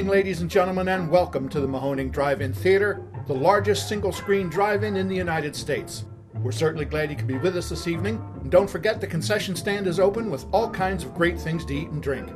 evening, ladies and gentlemen, and welcome to the Mahoning Drive-In Theater, the largest single-screen drive-in in the United States. We're certainly glad you could be with us this evening, and don't forget the concession stand is open with all kinds of great things to eat and drink.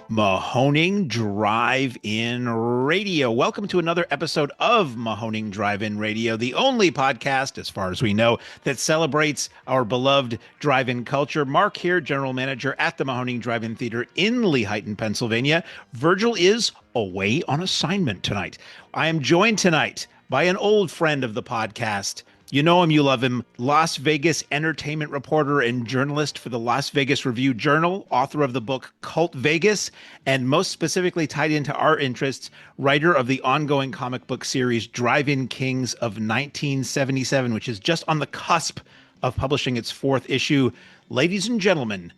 Mahoning Drive-In Radio. Welcome to another episode of Mahoning Drive-In Radio, the only podcast, as far as we know, that celebrates our beloved drive-in culture. Mark here, General Manager at the Mahoning Drive-In Theater in Lehighton, Pennsylvania. Virgil is away on assignment tonight. I am joined tonight by an old friend of the podcast. You know him, you love him, Las Vegas entertainment reporter and journalist for the Las Vegas Review-Journal, author of the book Cult Vegas, and most specifically tied into our interests, writer of the ongoing comic book series Drive-In Kings of 1977, which is just on the cusp of publishing its fourth issue. Ladies and gentlemen,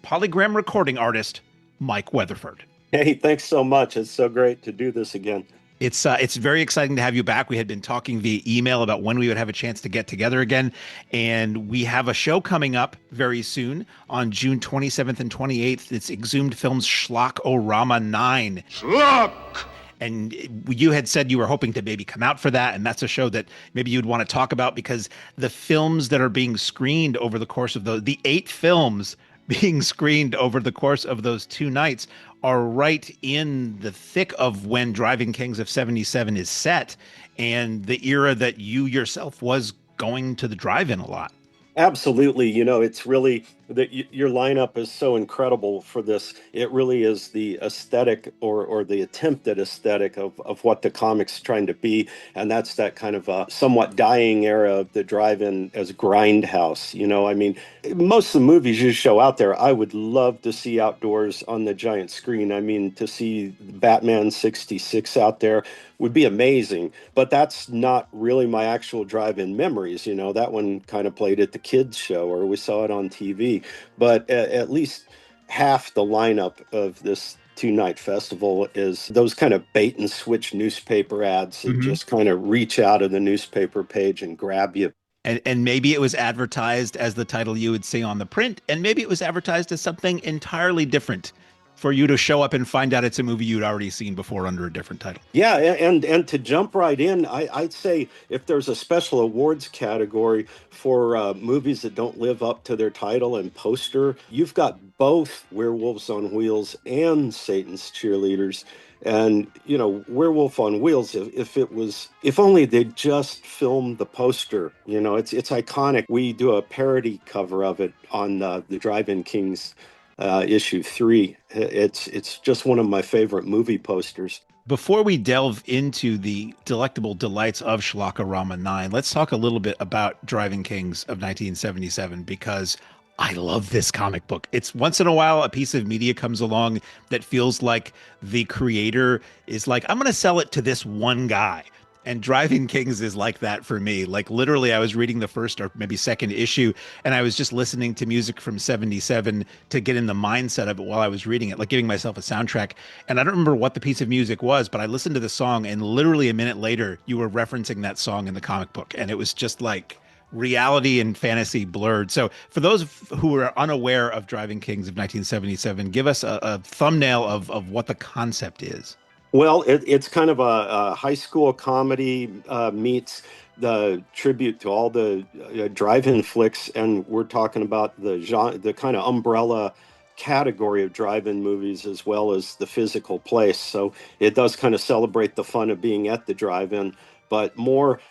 polygram recording artist, Mike Weatherford. Hey, thanks so much. It's so great to do this again. It's very exciting to have you back. We had been talking via email about when we would have a chance to get together again. And we have a show coming up very soon on June 27th and 28th. It's Exhumed Films SCHLOCK-O-RAMA IX. Schlock! And you had said you were hoping to maybe come out for that. And that's a show that maybe you'd want to talk about because the films that are being screened over the course of the 8 films being screened over the course of those 2 nights are right in the thick of when Drive-In Kings of 77 is set and the era that you yourself was going to the drive-in a lot. Absolutely. You know, it's really that your lineup is so incredible for this. It really is the aesthetic or the attempt at aesthetic of what the comic's trying to be. And that's that kind of somewhat dying era of the drive-in as grindhouse. You know, I mean, most of the movies you show out there, I would love to see outdoors on the giant screen. I mean, to see Batman 66 out there would be amazing. But that's not really my actual drive-in memories. You know, that one kind of played at the kids show or we saw it on TV. But at least half the lineup of this 2-night festival is those kind of bait and switch newspaper ads that just kind of reach out of the newspaper page and grab you. And maybe it was advertised as the title you would see on the print, and maybe it was advertised as something entirely different for you to show up and find out it's a movie you'd already seen before under a different title. Yeah, and to jump right in, I'd say if there's a special awards category for movies that don't live up to their title and poster, you've got both Werewolves on Wheels and Satan's Cheerleaders. And, you know, Werewolf on Wheels, if only they'd just filmed the poster, you know, it's iconic. We do a parody cover of it on the Drive-In Kings issue 3. It's just one of my favorite movie posters. Before we delve into the delectable delights of SCHLOCK-O-RAMA IX, let's talk a little bit about Drive-In Kings of 1977 because I love this comic book. It's once in a while a piece of media comes along that feels like the creator is like, I'm going to sell it to this one guy. And Drive-In Kings is like that for me. Like literally I was reading the first or maybe second issue and I was just listening to music from 77 to get in the mindset of it while I was reading it, like giving myself a soundtrack. And I don't remember what the piece of music was, but I listened to the song and literally a minute later you were referencing that song in the comic book. And it was just like reality and fantasy blurred. So for those who are unaware of Drive-In Kings of 1977, give us a thumbnail of what the concept is. Well, it's kind of a high school comedy meets the tribute to all the drive-in flicks, and we're talking about the genre, the kind of umbrella category of drive-in movies as well as the physical place. So it does kind of celebrate the fun of being at the drive-in, but more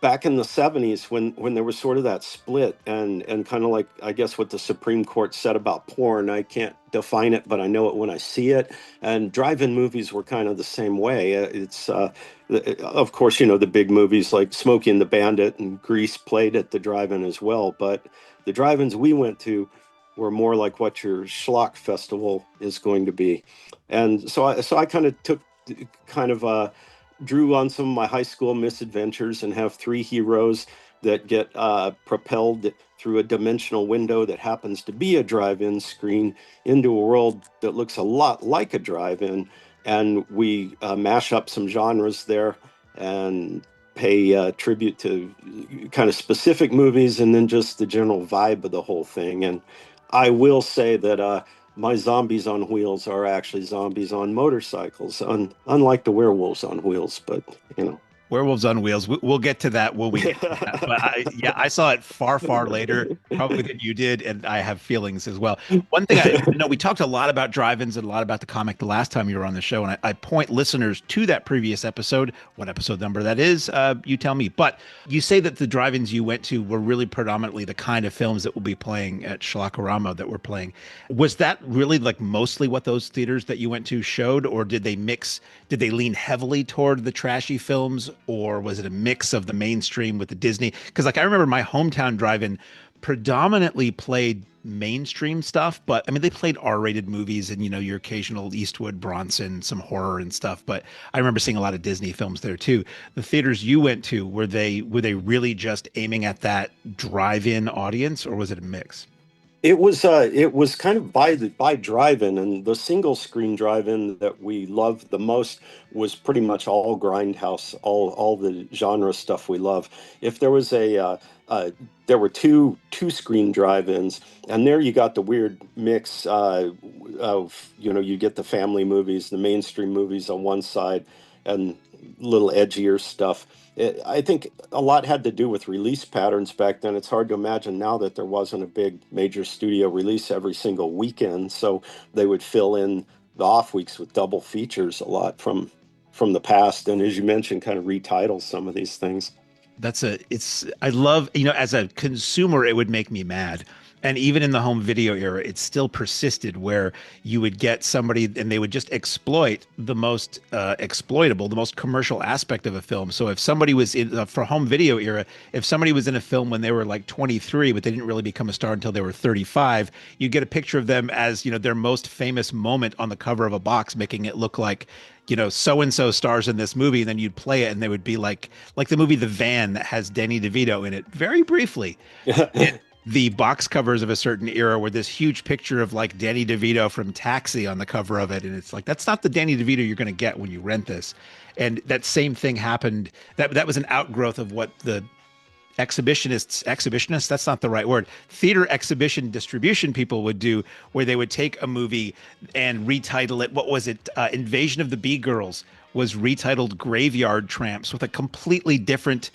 back in the 70s when there was sort of that split and kind of like, I guess, what the Supreme Court said about porn. I can't define it, but I know it when I see it. And drive-in movies were kind of the same way. It's, of course, you know, the big movies like Smokey and the Bandit and Grease played at the drive-in as well. But the drive-ins we went to were more like what your Schlock Festival is going to be. And so I kind of took drew on some of my high school misadventures and have 3 heroes that get propelled through a dimensional window that happens to be a drive-in screen into a world that looks a lot like a drive-in. And we mash up some genres there and pay tribute to kind of specific movies and then just the general vibe of the whole thing. And I will say that my zombies on wheels are actually zombies on motorcycles, unlike the werewolves on wheels. But you know, Werewolves on Wheels. We'll get to that when we get to that. But yeah, I saw it far, far later, probably than you did, and I have feelings as well. One thing I know, we talked a lot about drive-ins and a lot about the comic the last time you were on the show, and I point listeners to that previous episode. What episode number that is, you tell me. But you say that the drive-ins you went to were really predominantly the kind of films that will be playing at SCHLOCK-O-RAMA that we're playing. Was that really like mostly what those theaters that you went to showed, or did they mix? Did they lean heavily toward the trashy films, or was it a mix of the mainstream with the Disney? Because like I remember my hometown drive-in predominantly played mainstream stuff, but I mean they played R-rated movies and your occasional Eastwood, Bronson, some horror and stuff. But I remember seeing a lot of Disney films there too. The theaters you went to, were they really just aiming at that drive-in audience, or was it a mix? It was kind of by drive-in, and the single screen drive-in that we loved the most was pretty much all grindhouse, all the genre stuff we love. If there was there were two screen drive-ins, and there you got the weird mix of you get the family movies, the mainstream movies on one side, and little edgier stuff. I think a lot had to do with release patterns back then. It's hard to imagine now that there wasn't a big major studio release every single weekend. So they would fill in the off weeks with double features a lot from the past. And as you mentioned, kind of retitle some of these things. I love, as a consumer, it would make me mad. And even in the home video era, it still persisted where you would get somebody and they would just exploit the most exploitable, the most commercial aspect of a film. So if somebody was for home video era, if somebody was in a film when they were like 23, but they didn't really become a star until they were 35, you get a picture of them as, their most famous moment on the cover of a box, making it look like, so and so stars in this movie, and then you'd play it and they would be like the movie The Van that has Danny DeVito in it very briefly. The box covers of a certain era were this huge picture of like Danny DeVito from Taxi on the cover of it. And it's like, that's not the Danny DeVito you're going to get when you rent this. And that same thing happened. That was an outgrowth of what the exhibitionists, that's not the right word, theater exhibition distribution people would do, where they would take a movie and retitle it. What was it? Invasion of the Bee Girls was retitled Graveyard Tramps, with a completely different,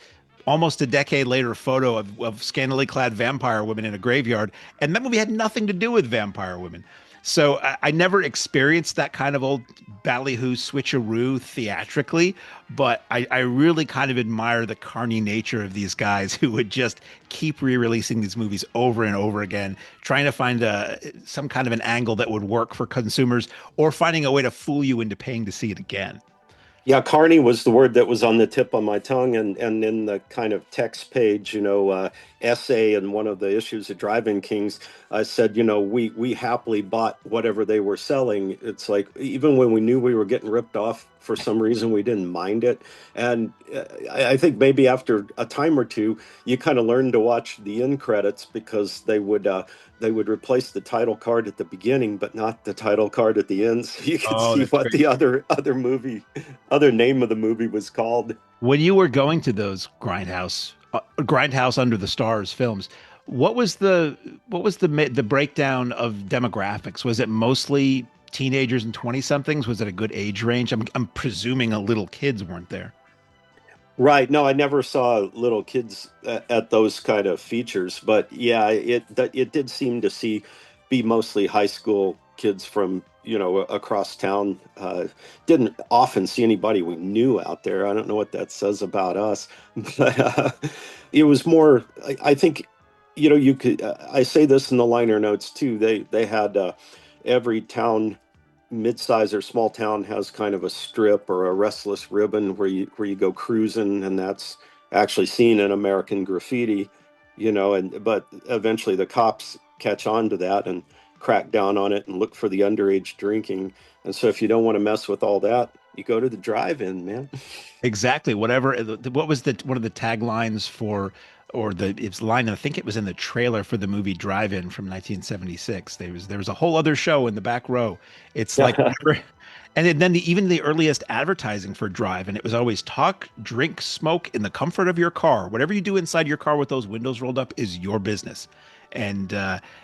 almost a decade later, photo of scantily clad vampire women in a graveyard. And that movie had nothing to do with vampire women. So I never experienced that kind of old ballyhoo switcheroo theatrically, but I really kind of admire the carny nature of these guys who would just keep re-releasing these movies over and over again, trying to find some kind of an angle that would work for consumers, or finding a way to fool you into paying to see it again. Yeah, carny was the word that was on the tip of my tongue, and in the kind of text page, essay in one of the issues of Drive-In Kings, I said, we happily bought whatever they were selling. It's like, even when we knew we were getting ripped off, for some reason we didn't mind it. And I think maybe after a time or two, you kind of learned to watch the end credits, because they would replace the title card at the beginning, but not the title card at the end, so you could see what crazy. The other name of the movie was called. When you were going to those Grindhouse Under the Stars films, what was the breakdown of demographics? Was it mostly teenagers and 20-somethings? Was it a good age range? I'm presuming little kids weren't there. Right. No, I never saw little kids at those kind of features, but yeah, it did seem to be mostly high school kids from across town. Didn't often see anybody we knew out there. I don't know what that says about us, but it was more. I think you could. I say this in the liner notes too. They had every town, mid-size or small town, has kind of a strip or a restless ribbon where you go cruising, and that's actually seen in American Graffiti, but eventually the cops catch on to that and crack down on it and look for the underage drinking. And so if you don't want to mess with all that, you go to the drive-in, man. Exactly. What was one of the taglines for, or it's line, I think it was in the trailer for the movie Drive-In from 1976. There was a whole other show in the back row. It's like, and then even the earliest advertising for Drive-In, it was always talk, drink, smoke in the comfort of your car. Whatever you do inside your car with those windows rolled up is your business. And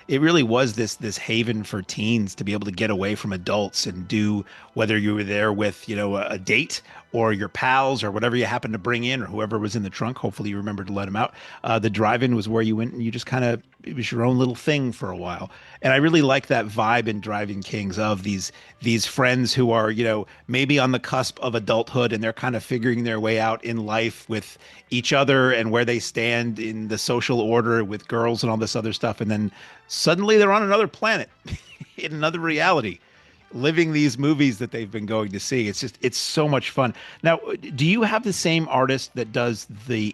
it really was this haven for teens to be able to get away from adults and do, whether you were there with, a date or your pals or whatever you happened to bring in or whoever was in the trunk. Hopefully you remembered to let them out. The drive-in was where you went and you just it was your own little thing for a while. And I really like that vibe in Drive-In Kings of these friends who are, maybe on the cusp of adulthood and they're kind of figuring their way out in life with each other and where they stand in the social order with girls and all this other stuff. And then suddenly they're on another planet in another reality, living these movies that they've been going to see. It's so much fun. Now, do you have the same artist that does the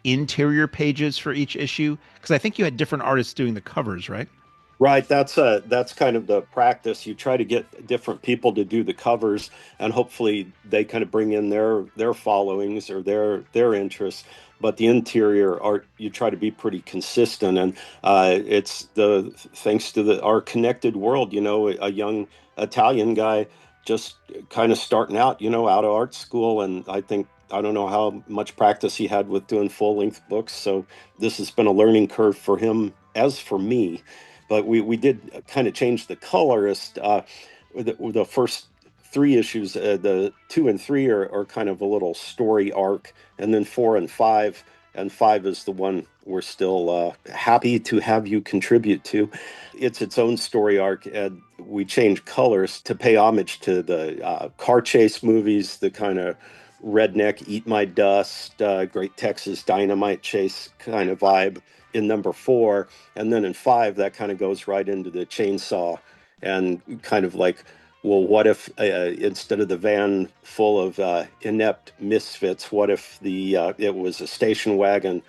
interior pages for each issue? Because I think you had different artists doing the covers, right? Right, that's kind of the practice. You try to get different people to do the covers, and hopefully they kind of bring in their followings or their interests. But the interior art, you try to be pretty consistent, and it's thanks to our connected world. A young Italian guy just kind of starting out, out of art school, and I don't know how much practice he had with doing full-length books. So this has been a learning curve for him, as for me. But we did kind of change the colorist. The first 3 issues, the 2 and 3 are kind of a little story arc, and then 4 and 5, and 5 is the one we're still happy to have you contribute to. It's its own story arc, and we changed colors to pay homage to the car chase movies, the kind of redneck Eat My Dust, Great Texas Dynamite Chase kind of vibe in number 4. And then in 5, that kind of goes right into the chainsaw and kind of like, well, what if instead of the van full of inept misfits, what if it was a station wagon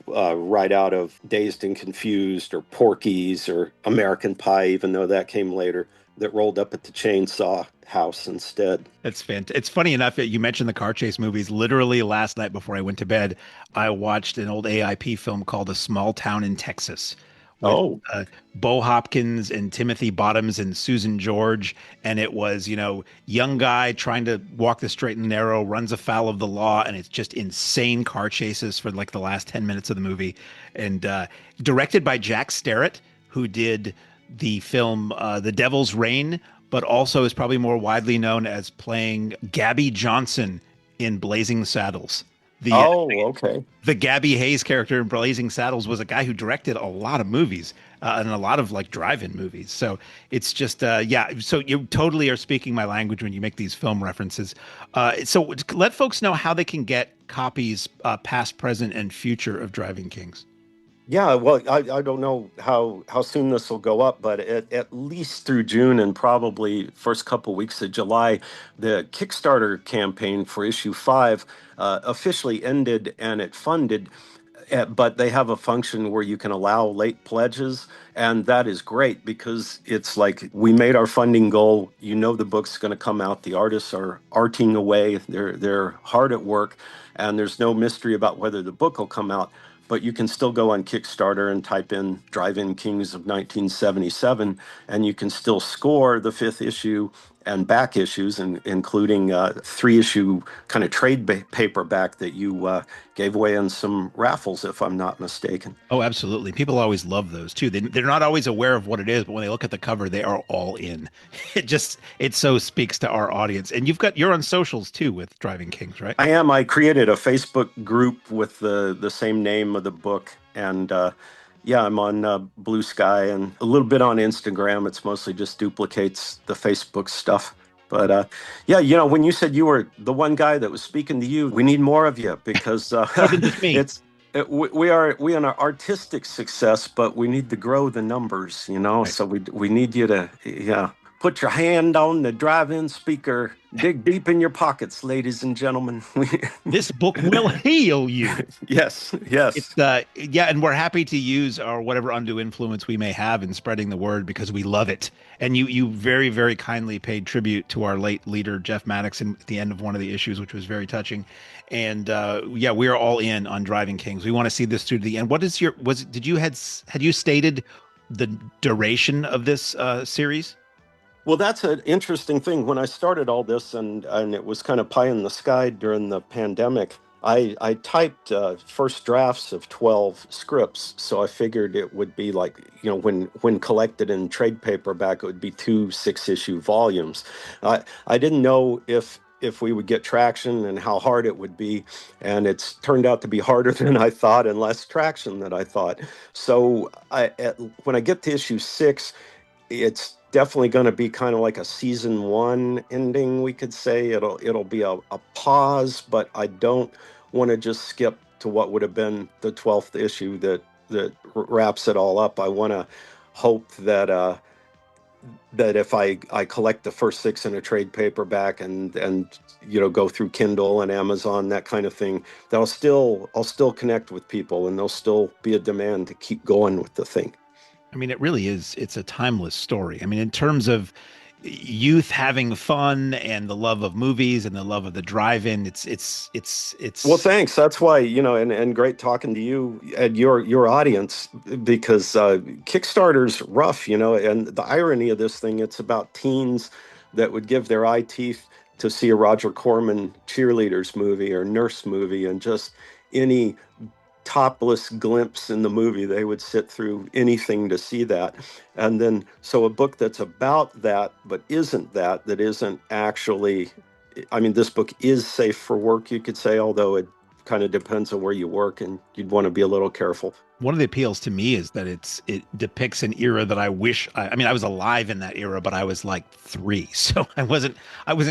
right out of Dazed and Confused or Porky's or American Pie, even though that came later, that rolled up at the chainsaw house instead. That's fantastic. It's funny enough that you mentioned the car chase movies. Literally last night before I went to bed, I watched an old AIP film called A Small Town in Texas with Bo Hopkins and Timothy Bottoms and Susan George. And it was, young guy trying to walk the straight and narrow, runs afoul of the law. And it's just insane car chases for like the last 10 minutes of the movie. And directed by Jack Starrett, who did the film The Devil's Reign, but also is probably more widely known as playing Gabby Johnson in Blazing Saddles. The Gabby Hayes character in Blazing Saddles was a guy who directed a lot of movies and a lot of like drive-in movies. So it's just, so you totally are speaking my language when you make these film references. So let folks know how they can get copies past, present, and future of Drive-In Kings. Yeah, well, I don't know how soon this will go up, but at least through June and probably first couple weeks of July, the Kickstarter campaign for issue 5 officially ended and it funded. But they have a function where you can allow late pledges, and that is great because it's like we made our funding goal. The book's going to come out. The artists are arting away. They're hard at work, and there's no mystery about whether the book will come out. But you can still go on Kickstarter and type in Drive-In Kings of 1977, and you can still score the 5th issue and back issues, including 3-issue kind of trade paperback that you gave away in some raffles, if I'm not mistaken. Oh, absolutely. People always love those too. They're not always aware of what it is, but when they look at the cover, they are all in. It so speaks to our audience. And you're on socials too with Drive-In Kings, right? I am. I created a Facebook group with the same name of the book, and I'm on Blue Sky and a little bit on Instagram. It's mostly just duplicates the Facebook stuff. But when you said you were the one guy that was speaking to you, we need more of you because we are an artistic success, but we need to grow the numbers, Right. So we need you to put your hand on the drive-in speaker. Dig deep in your pockets, ladies and gentlemen. This book will heal you. Yes. It's and we're happy to use our whatever undue influence we may have in spreading the word because we love it. And you very, very kindly paid tribute to our late leader, Jeff Maddox, at the end of one of the issues, which was very touching. And we are all in on Drive-In Kings. We want to see this through to the end. Had you stated the duration of this series? Well, that's an interesting thing. When I started all this and it was kind of pie in the sky during the pandemic, I typed first drafts of 12 scripts, so I figured it would be like, when collected in trade paperback, it would be 2 6-issue volumes. I didn't know if we would get traction and how hard it would be, and it's turned out to be harder than I thought and less traction than I thought. So when I get to issue 6, it's definitely going to be kind of like a season 1 ending, we could say. It'll be a pause, but I don't want to just skip to what would have been the 12th issue that wraps it all up. I want to hope that if I collect the first 6 in a trade paperback and go through Kindle and Amazon, that kind of thing, that I'll still connect with people, and there'll still be a demand to keep going with the thing. I mean, it really is. It's a timeless story. I mean, in terms of youth having fun and the love of movies and the love of the drive-in, it's. Well, thanks. That's why, and great talking to you and your audience, because Kickstarter's rough, and the irony of this thing, it's about teens that would give their eye teeth to see a Roger Corman cheerleaders movie or nurse movie, and just any topless glimpse in the movie, they would sit through anything to see that. And then so a book that's about that but isn't actually, I mean, this book is safe for work, you could say, although it kind of depends on where you work and you'd want to be a little careful. One of the appeals to me is that it depicts an era that I wish I mean, I was alive in that era, but I was like 3, so I wasn't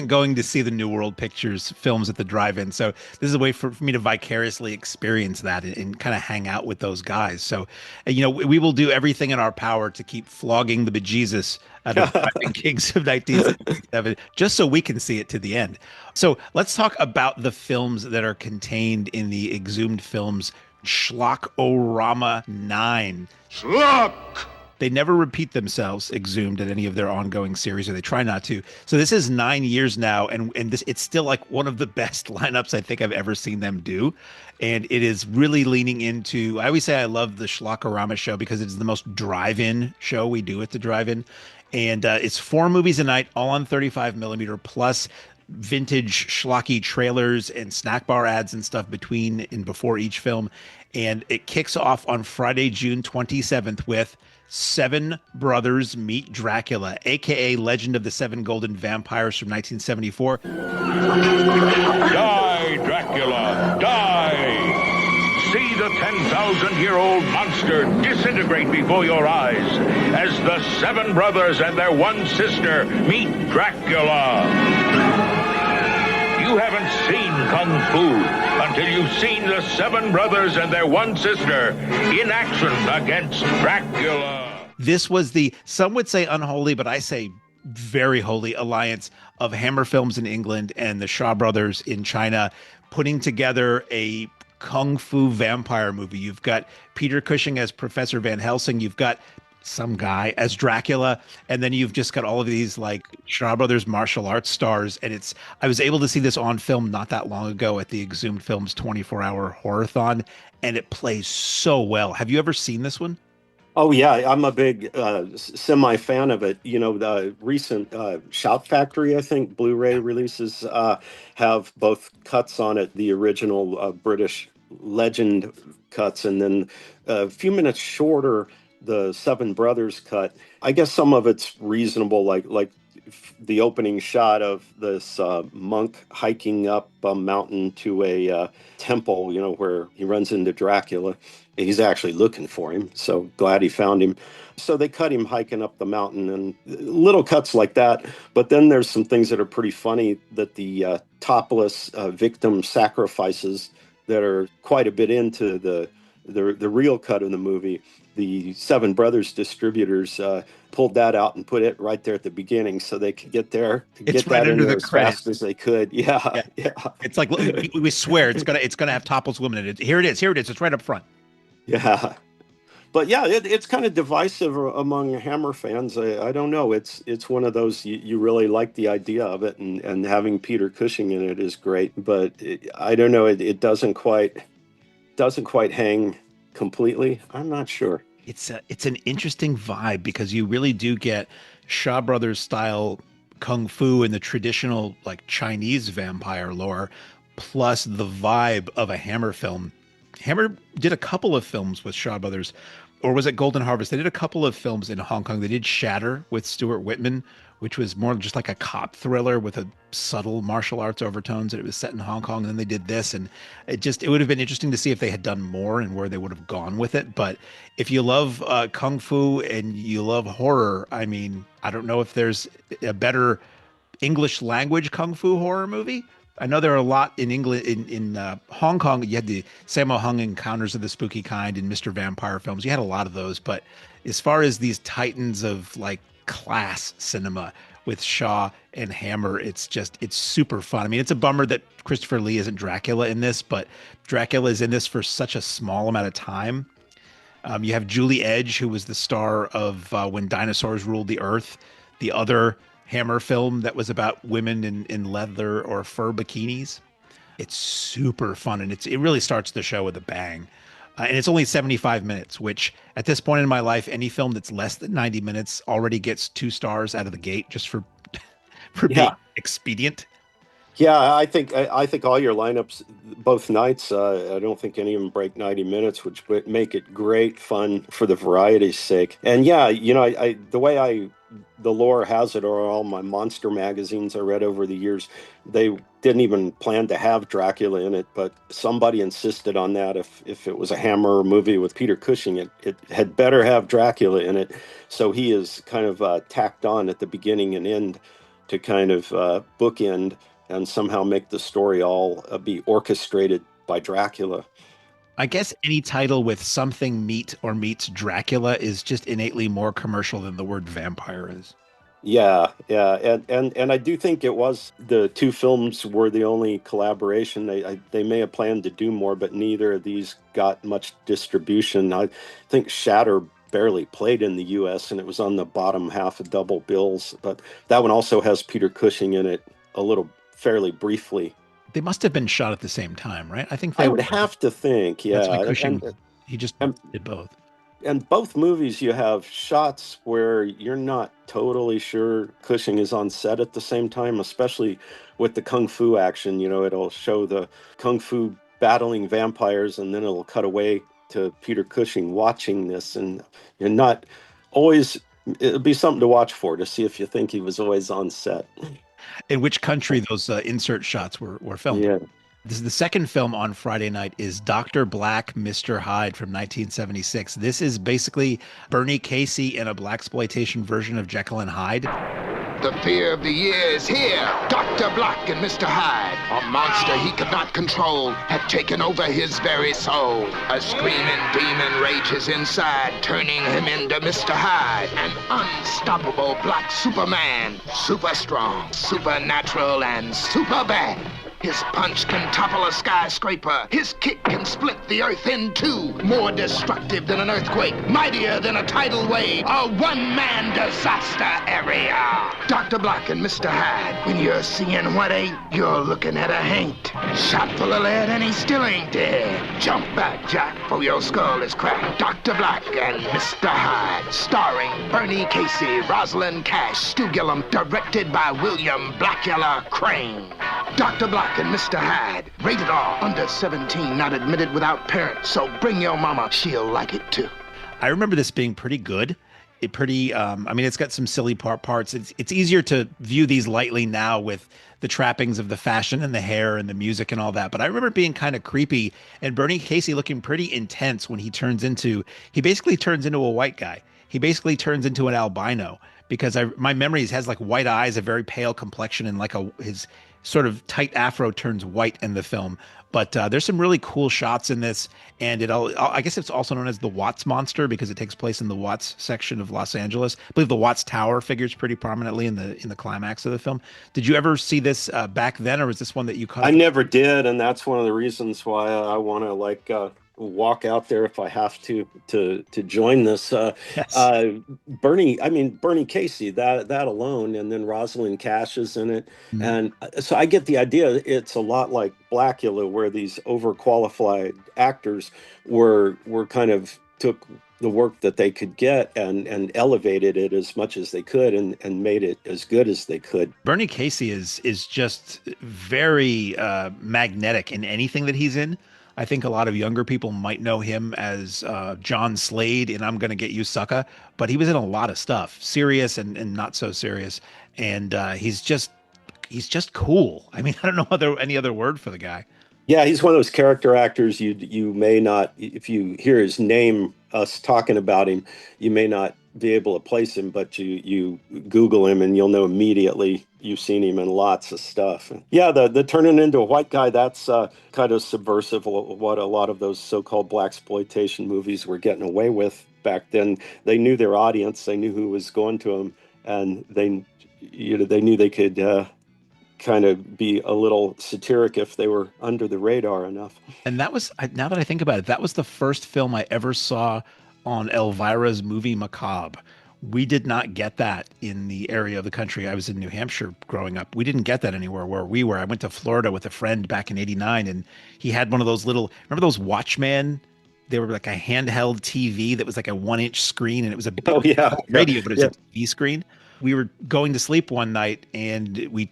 going to see the New World Pictures films at the drive-in. So this is a way for me to vicariously experience that and kind of hang out with those guys. So we will do everything in our power to keep flogging the bejesus out of Drive-In Kings of 1977, just so we can see it to the end. So let's talk about the films that are contained in the Exhumed Films SCHLOCK-O-RAMA IX. Schlock! They never repeat themselves, Exhumed, in any of their ongoing series, or they try not to. So this is 9 years now, and it's still like one of the best lineups I think I've ever seen them do. And it is really leaning into, I always say I love the SCHLOCK-O-RAMA show because it's the most drive-in show we do at the drive-in. And it's 4 movies a night, all on 35 millimeter, plus vintage schlocky trailers and snack bar ads and stuff between and before each film. And it kicks off on Friday, June 27th with Seven Brothers Meet Dracula, aka Legend of the Seven Golden Vampires from 1974. Die, Dracula, die! See the 10,000-year-old monster disintegrate before your eyes as the 7 brothers and their 1 sister meet Dracula. You haven't seen Kung Fu until you've seen the 7 brothers and their 1 sister in action against Dracula. This was the, some would say unholy, but I say very holy alliance of Hammer Films in England and the Shaw Brothers in China, putting together a Kung Fu vampire movie. You've got Peter Cushing as Professor Van Helsing. You've got some guy as Dracula, and then you've just got all of these like Shaw Brothers martial arts stars. And I was able to see this on film not that long ago at the Exhumed Films 24-hour horror-thon, and it plays so well. Have you ever seen this one? Oh yeah, I'm a big semi fan of it. The recent Shout Factory, I think, Blu-ray releases have both cuts on it, the original British Legend cuts, and then a few minutes shorter, the Seven Brothers cut. I guess some of it's reasonable, like the opening shot of this monk hiking up a mountain to a temple, where he runs into Dracula. He's actually looking for him, so glad he found him. So they cut him hiking up the mountain, and little cuts like that. But then there's some things that are pretty funny, that the topless victim sacrifices that are quite a bit into the real cut of the movie. The Seven Brothers distributors pulled that out and put it right there at the beginning, so they could get there, it's get right that in under there the as credits. fast as they could. Yeah. It's like we swear it's gonna have topless women in it. Here it is. It's right up front. Yeah. But yeah, it's kind of divisive among Hammer fans. I don't know. It's one of those, you really like the idea of it, and having Peter Cushing in it is great. But I don't know. It doesn't quite hang completely. I'm not sure. It's an interesting vibe because you really do get Shaw Brothers style kung fu in the traditional like Chinese vampire lore, plus the vibe of a Hammer film. Hammer did a couple of films with Shaw Brothers, or was it Golden Harvest? They did a couple of films in Hong Kong. They did Shatter with Stuart Whitman, which was more just like a cop thriller with a subtle martial arts overtones, and it was set in Hong Kong. And then they did this, and it would have been interesting to see if they had done more and where they would have gone with it. But if you love kung fu and you love horror, I mean, I don't know if there's a better English language kung fu horror movie. I know there are a lot in England, in Hong Kong. You had the Sammo Hung Encounters of the Spooky Kind and Mr. Vampire films. You had a lot of those. But as far as these titans of like class cinema with Shaw and Hammer, it's super fun. I mean, it's a bummer that Christopher Lee isn't Dracula in this, but Dracula is in this for such a small amount of time. You have Julie Edge, who was the star of When Dinosaurs Ruled the Earth, the other Hammer film that was about women in leather or fur bikinis. It's super fun, and it really starts the show with a bang. And it's only 75 minutes, which at this point in my life, any film that's less than 90 minutes already gets 2 stars out of the gate just for being expedient. Yeah, I think all your lineups, both nights, I don't think any of them break 90 minutes, which would make it great fun for the variety's sake. And yeah, you know, the lore has it, or all my monster magazines I read over the years, they didn't even plan to have Dracula in it, but somebody insisted on that. If it was a Hammer movie with Peter Cushing, it had better have Dracula in it. So he is kind of tacked on at the beginning and end to kind of bookend and somehow make the story all be orchestrated by Dracula. I guess any title with something meets Dracula is just innately more commercial than the word vampire is. Yeah. And I do think it was, the 2 films were the only collaboration. They may have planned to do more, but neither of these got much distribution. I think Shatter barely played in the U.S., and it was on the bottom half of double bills. But that one also has Peter Cushing in it fairly briefly. They must have been shot at the same time, right? I think I would have to think, yeah. That's why Cushing, he just did both. And both movies, you have shots where you're not totally sure Cushing is on set at the same time, especially with the kung fu action. You know, it'll show the kung fu battling vampires, and then it'll cut away to Peter Cushing watching this, and you're not always, it'll be something to watch for, to see if you think he was always on set. In which country those insert shots were filmed. Yeah. This is the second film on Friday night, is Dr. Black, Mr. Hyde from 1976. This is basically Bernie Casey in a blaxploitation version of Jekyll and Hyde. The fear of the year is here. Dr. Black and Mr. Hyde, a monster he could not control, had taken over his very soul. A screaming demon rages inside, turning him into Mr. Hyde, an unstoppable black Superman. Super strong, supernatural, and super bad. His punch can topple a skyscraper. His kick can split the earth in 2. More destructive than an earthquake. Mightier than a tidal wave. A one-man disaster area. Dr. Black and Mr. Hyde. When you're seeing what ain't, you're looking at a haint. Shot full of lead and he still ain't dead. Jump back, Jack, for your skull is cracked. Dr. Black and Mr. Hyde. Starring Bernie Casey, Rosalind Cash, Stu Gillum. Directed by William Blackula Crane. Dr. Black and Mr. Hyde. Rated R. Under 17. Not admitted without parents. So bring your mama. She'll like it too. I remember this being pretty good. I mean, it's got some silly parts. It's easier to view these lightly now with the trappings of the fashion and the hair and the music and all that. But I remember it being kind of creepy, and Bernie Casey looking pretty intense when he basically turns into a white guy. He basically turns into an albino, because my memories has like white eyes, a very pale complexion, and like his sort of tight afro turns white in the film. But there's some really cool shots in this, and I guess it's also known as the Watts Monster because it takes place in the Watts section of Los Angeles. I believe the Watts Tower figures pretty prominently in the climax of the film. Did you ever see this back then, or was this one that you caught? I never did, and that's one of the reasons why I want to walk out there if I have to join this. Yes. Bernie Casey, that alone, and then Rosalind Cash is in it. Mm-hmm. And so I get the idea. It's a lot like Blackula, where these overqualified actors were kind of took the work that they could get and elevated it as much as they could and made it as good as they could. Bernie Casey is just very magnetic in anything that he's in. I think a lot of younger people might know him as John Slade in I'm Gonna Get You, Sucker, but he was in a lot of stuff, serious and not so serious. And he's just cool. I mean, I don't know any other word for the guy. Yeah, he's one of those character actors you may not, if you hear his name, us talking about him, you may not be able to place him, but you Google him and you'll know immediately you've seen him in lots of stuff. Yeah, the turning into a white guy, that's kind of subversive of what a lot of those so-called blaxploitation movies were getting away with back then. They knew their audience, they knew who was going to them, and they knew they could kind of be a little satiric if they were under the radar enough. And that was, now that I think about it, that was the first film I ever saw on Elvira's Movie Macabre. We did not get that in the area of the country. I was in New Hampshire growing up. We didn't get that anywhere where we were. I went to Florida with a friend back in '89, and he had one of those little, remember those Watchmen? They were like a handheld TV that was like a 1-inch screen, and it was a big radio, but it was a TV screen. We were going to sleep one night and we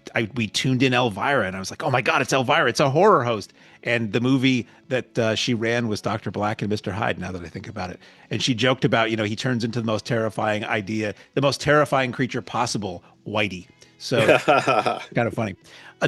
tuned in Elvira, and I was like, oh my God, it's Elvira. It's a horror host. And the movie that she ran was Dr. Black and Mr. Hyde, now that I think about it. And she joked about, he turns into the most terrifying creature possible, Whitey. So kind of funny.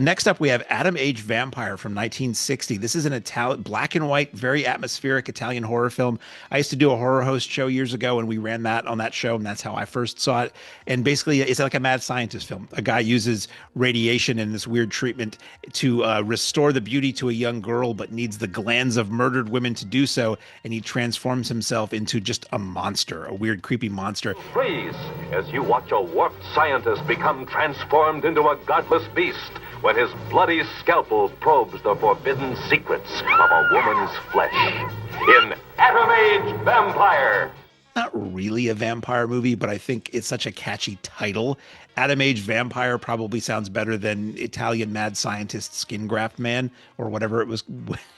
Next up, we have Atom Age Vampire from 1960. This is an Italian, black and white, very atmospheric Italian horror film. I used to do a horror host show years ago, and we ran that on that show, and that's how I first saw it. And basically, it's like a mad scientist film. A guy uses radiation and this weird treatment to restore the beauty to a young girl, but needs the glands of murdered women to do so, and he transforms himself into just a monster, a weird, creepy monster. Freeze as you watch a warped scientist become transformed into a godless beast, when his bloody scalpel probes the forbidden secrets of a woman's flesh. In Atom Age Vampire. Not really a vampire movie, but I think it's such a catchy title. Atom Age Vampire probably sounds better than Italian mad scientist skin graft man, or whatever it was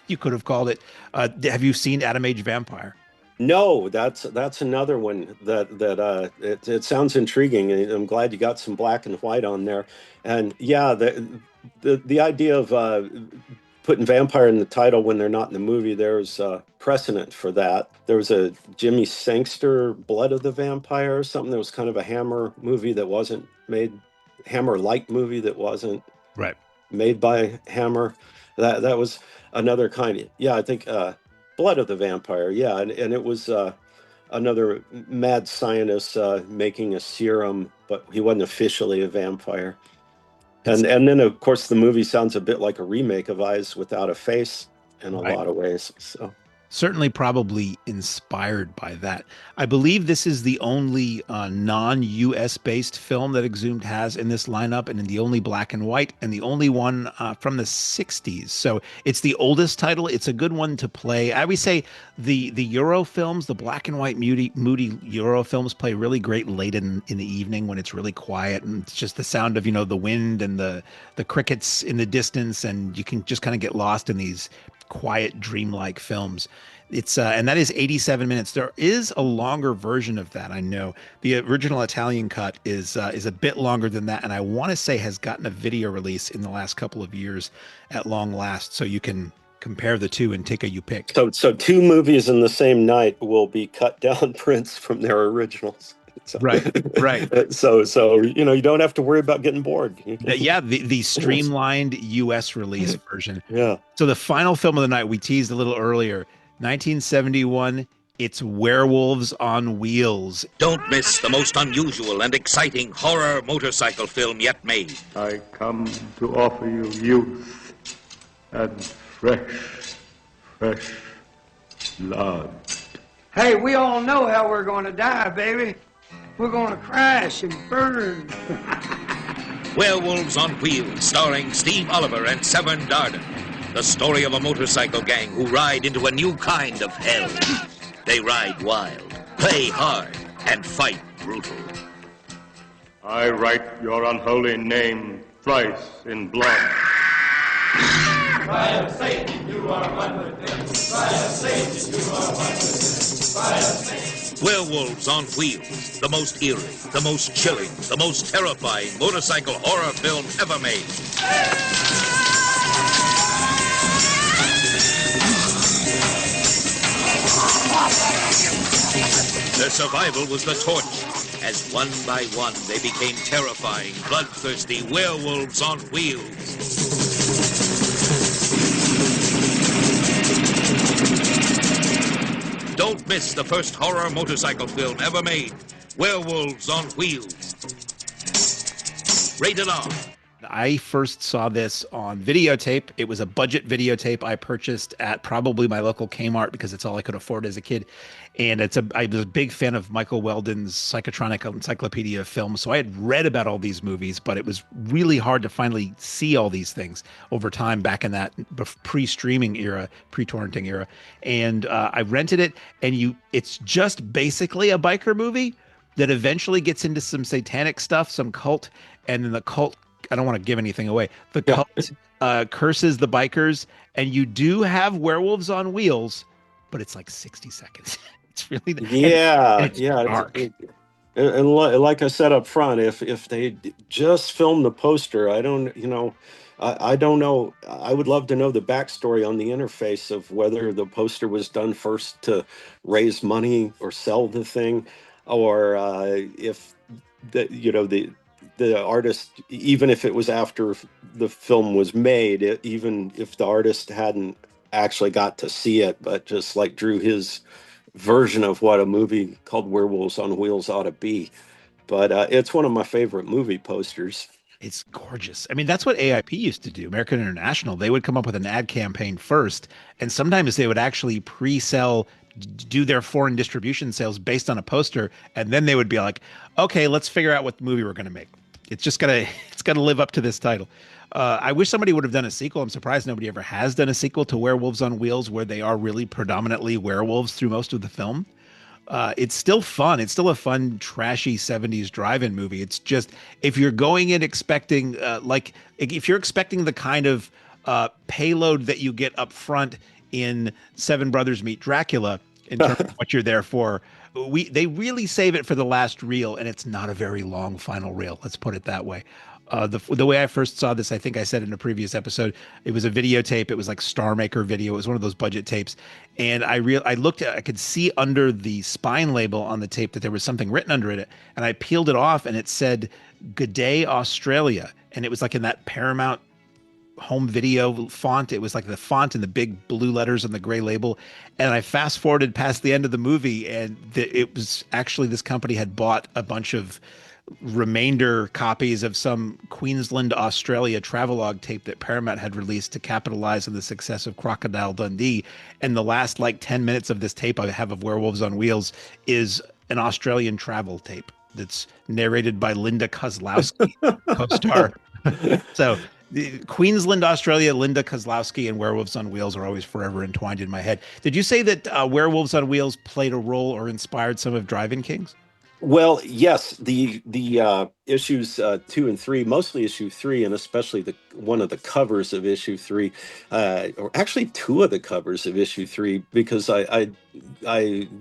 you could have called it. Have you seen Atom Age Vampire? No, that's another one that it sounds intriguing, and I'm glad you got some black and white on there. And yeah, the idea of putting vampire in the title when they're not in the movie, there's precedent for that. There was a Jimmy Sangster Blood of the Vampire or something that was kind of a Hammer movie that wasn't made, Hammer-like movie that wasn't made by Hammer. That was another kind of, I think Blood of the Vampire, and it was another mad scientist making a serum, but he wasn't officially a vampire. And then, of course, the movie sounds a bit like a remake of Eyes Without a Face in a lot of ways. So certainly probably inspired by that. I believe this is the only non-US based film that Exhumed has in this lineup, and the only black and white, and the only one from the 60s. So it's the oldest title. It's a good one to play. I always say the Euro films, the black and white moody Euro films, play really great late in the evening when it's really quiet, and it's just the sound of the wind and the crickets in the distance, and you can just kind of get lost in these quiet, dreamlike films. It's and that is 87 minutes. There is a longer version of that. I know the original Italian cut is a bit longer than that, and I want to say has gotten a video release in the last couple of years at long last, so you can compare the two and take a you pick. So two movies in the same night will be cut down prints from their originals. So, right. So you don't have to worry about getting bored. The streamlined U.S. release version. Yeah. So the final film of the night we teased a little earlier, 1971. It's Werewolves on Wheels. Don't miss the most unusual and exciting horror motorcycle film yet made. I come to offer you youth and fresh blood. Hey, we all know how we're going to die, baby. We're going to crash and burn. Werewolves on Wheels, starring Steve Oliver and Severn Darden. The story of a motorcycle gang who ride into a new kind of hell. They ride wild, play hard, and fight brutal. I write your unholy name thrice in blood. Fire of Satan, you are one with them. Fire of Satan, you are one with them. Fire of Satan. Werewolves on Wheels, the most eerie, the most chilling, the most terrifying motorcycle horror film ever made. Their survival was the torch, as one by one they became terrifying, bloodthirsty werewolves on wheels. Don't miss the first horror motorcycle film ever made, Werewolves on Wheels. Rated R. I first saw this on videotape. It was a budget videotape I purchased at probably my local Kmart because it's all I could afford as a kid. And I was a big fan of Michael Weldon's Psychotronic Encyclopedia of Film. So I had read about all these movies, but it was really hard to finally see all these things over time back in that pre-streaming era, pre-torrenting era. And I rented it, and it's just basically a biker movie that eventually gets into some satanic stuff, some cult, and then the cult, I don't want to give anything away. The cult curses the bikers, and you do have werewolves on wheels, but it's like 60 seconds. It's really dark. And like I said up front, if they just filmed the poster, I don't know. I would love to know the backstory on the interface of whether the poster was done first to raise money or sell the thing, or if the artist, even if it was after the film was made, even if the artist hadn't actually got to see it, but just like drew his version of what a movie called Werewolves on Wheels ought to be. But it's one of my favorite movie posters. It's gorgeous. I mean, that's what AIP used to do, American International. They would come up with an ad campaign first, and sometimes they would actually pre-sell, do their foreign distribution sales based on a poster, and then they would be like, okay, let's figure out what movie we're going to make. It's got to live up to this title. I wish somebody would have done a sequel. I'm surprised nobody ever has done a sequel to Werewolves on Wheels, where they are really predominantly werewolves through most of the film. It's still fun. It's still a fun, trashy 70s drive-in movie. It's just, if you're going in expecting, if you're expecting the kind of payload that you get up front in Seven Brothers Meet Dracula, in terms of what you're there for, they really save it for the last reel, and it's not a very long final reel. Let's put it that way. The way I first saw this, I think I said in a previous episode, it was a videotape. It was like Star Maker video. It was one of those budget tapes. And I could see under the spine label on the tape that there was something written under it. And I peeled it off, and it said, "Good Day, Australia." And it was like in that Paramount home video font. It was like the font in the big blue letters on the gray label. And I fast forwarded past the end of the movie, and it was actually, this company had bought a bunch of remainder copies of some Queensland, Australia travelogue tape that Paramount had released to capitalize on the success of Crocodile Dundee. And the last 10 minutes of this tape I have of Werewolves on Wheels is an Australian travel tape that's narrated by Linda Kozlowski, co-star. So Queensland, Australia, Linda Kozlowski, and Werewolves on Wheels are always forever entwined in my head. Did you say that Werewolves on Wheels played a role or inspired some of Drive-In Kings? Well, yes, the issues 2 and 3, mostly issue 3, and especially one of the covers of issue 3, or actually 2 of the covers of issue 3, because the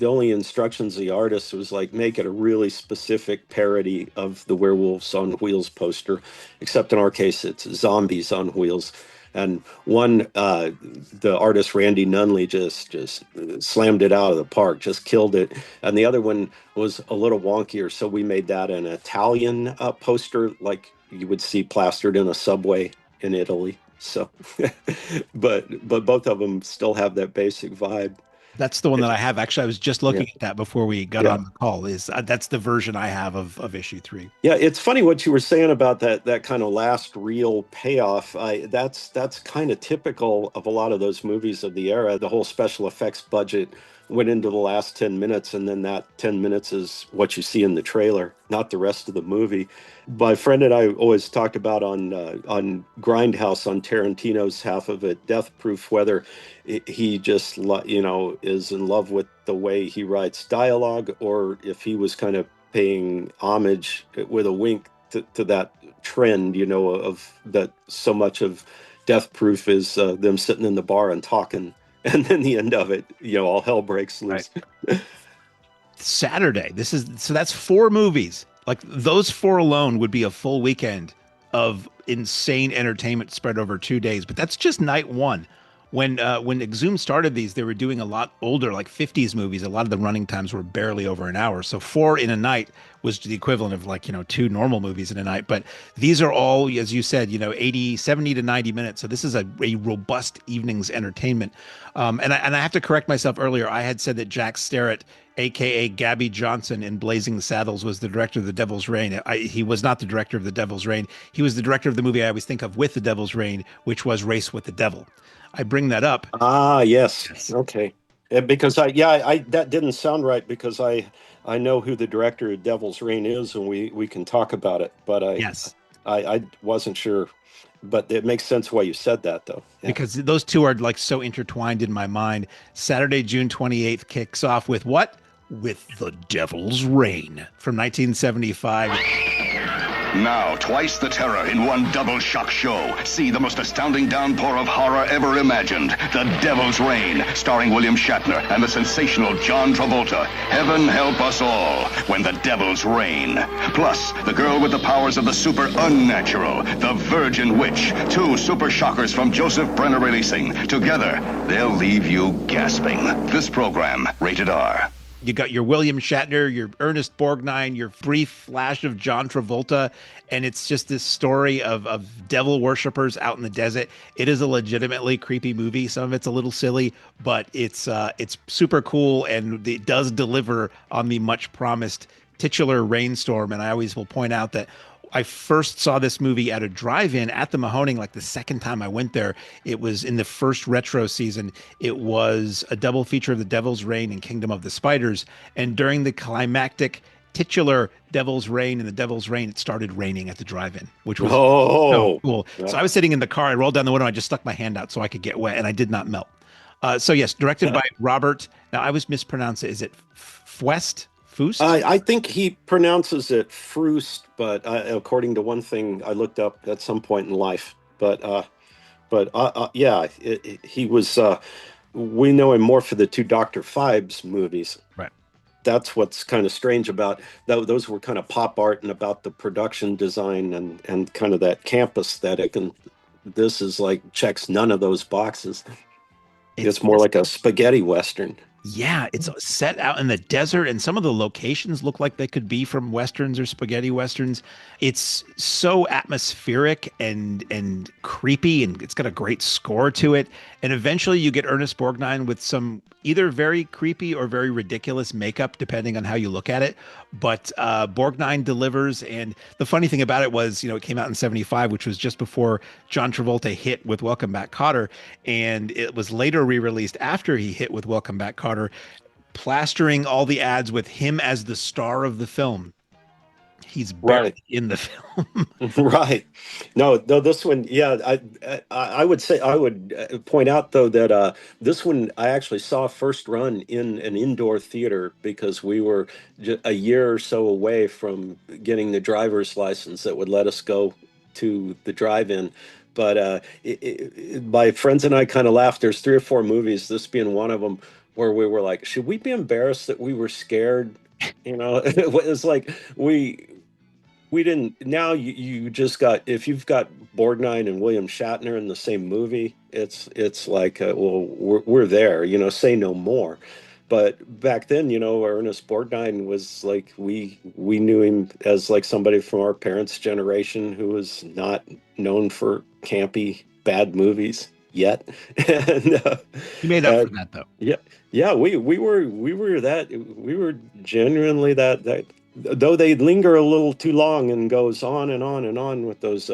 only instructions of the artist was make it a really specific parody of the Werewolves on Wheels poster, except in our case it's zombies on wheels. And one, the artist Randy Nunley just slammed it out of the park, just killed it. And the other one was a little wonkier, so we made that an Italian poster, like you would see plastered in a subway in Italy. So, but both of them still have that basic vibe. That's the one that I have. Actually, I was just looking at that before we got on the call. That's the version I have of issue 3. Yeah, it's funny what you were saying about that kind of last real payoff. That's kind of typical of a lot of those movies of the era. The whole special effects budget went into the last 10 minutes, and then that 10 minutes is what you see in the trailer, not the rest of the movie. My friend and I always talked about on Grindhouse, on Tarantino's half of it, Death Proof, whether he just is in love with the way he writes dialogue, or if he was kind of paying homage with a wink to that trend, of that so much of Death Proof is them sitting in the bar and talking. And then the end of it, all hell breaks loose. Right. Saturday. That's 4 movies. Like those 4 alone would be a full weekend of insane entertainment spread over 2 days. But that's just night 1. When Exhumed started these, they were doing a lot older, like 50s movies. A lot of the running times were barely over an hour. So 4 in a night was the equivalent of 2 normal movies in a night. But these are all, as you said, 70 to 90 minutes. So this is a robust evening's entertainment. And I have to correct myself earlier. I had said that Jack Starrett, a.k.a. Gabby Johnson in Blazing Saddles, was the director of The Devil's Rain. He was not the director of The Devil's Rain. He was the director of the movie I always think of with The Devil's Rain, which was Race with the Devil. I bring that up. Yes. Okay. Because that didn't sound right, because I know who the director of Devil's Rain is, and we can talk about it. But I wasn't sure. But it makes sense why you said that, though. Yeah. Because those two are so intertwined in my mind. Saturday, June 28th kicks off with what? With The Devil's Rain from 1975. Now, twice the terror in one double shock show. See the most astounding downpour of horror ever imagined. The Devil's Rain, starring William Shatner and the sensational John Travolta. Heaven help us all when the Devil's Rain. Plus, the girl with the powers of the super unnatural, the Virgin Witch. 2 super shockers from Joseph Brenner releasing. Together, they'll leave you gasping. This program, rated R. You got your William Shatner, your Ernest Borgnine, your brief flash of John Travolta, and it's just this story of devil worshippers out in the desert. It is a legitimately creepy movie. Some of it's a little silly, but it's super cool, and it does deliver on the much promised titular rainstorm. And I always will point out that I first saw this movie at a drive-in at the Mahoning, the second time I went there. It was in the first retro season. It was a double feature of The Devil's Rain and Kingdom of the Spiders. And during the climactic titular Devil's Rain and The Devil's Rain, it started raining at the drive-in, which was so cool. Yeah. So I was sitting in the car. I rolled down the window. I just stuck my hand out so I could get wet, and I did not melt. So yes, directed by Robert. Now I was mispronounced it. Is it Fuest? Fust? I think he pronounces it Frust, but according to one thing I looked up at some point in life. But he was. We know him more for the 2 Dr. Phibes movies. Right. That's what's kind of strange about those were kind of pop art and about the production design and kind of that camp aesthetic. And this is checks none of those boxes. It's more like a spaghetti Western. Yeah, it's set out in the desert, and some of the locations look like they could be from Westerns or spaghetti Westerns. It's so atmospheric and creepy, and it's got a great score to it. And eventually you get Ernest Borgnine with some either very creepy or very ridiculous makeup, depending on how you look at it. But Borgnine delivers. And the funny thing about it was, it came out in 75, which was just before John Travolta hit with Welcome Back, Kotter. And it was later re-released after he hit with Welcome Back, Kotter, plastering all the ads with him as the star of the film. He's barely in the film. Right. No, this one, I would point out, though, that this one I actually saw first run in an indoor theater because we were a year or so away from getting the driver's license that would let us go to the drive-in. But my friends and I kind of laughed. There's 3 or 4 movies, this being one of them, where we were like, should we be embarrassed that we were scared? It's like we didn't. Now you just got, if you've got Borgnine and William Shatner in the same movie, it's like, well, we're there, say no more. But back then, Ernest Borgnine was like, we knew him as somebody from our parents' generation who was not known for campy bad movies yet. And he made up for that, though. Yeah, we were genuinely that. Though they linger a little too long and goes on and on and on with those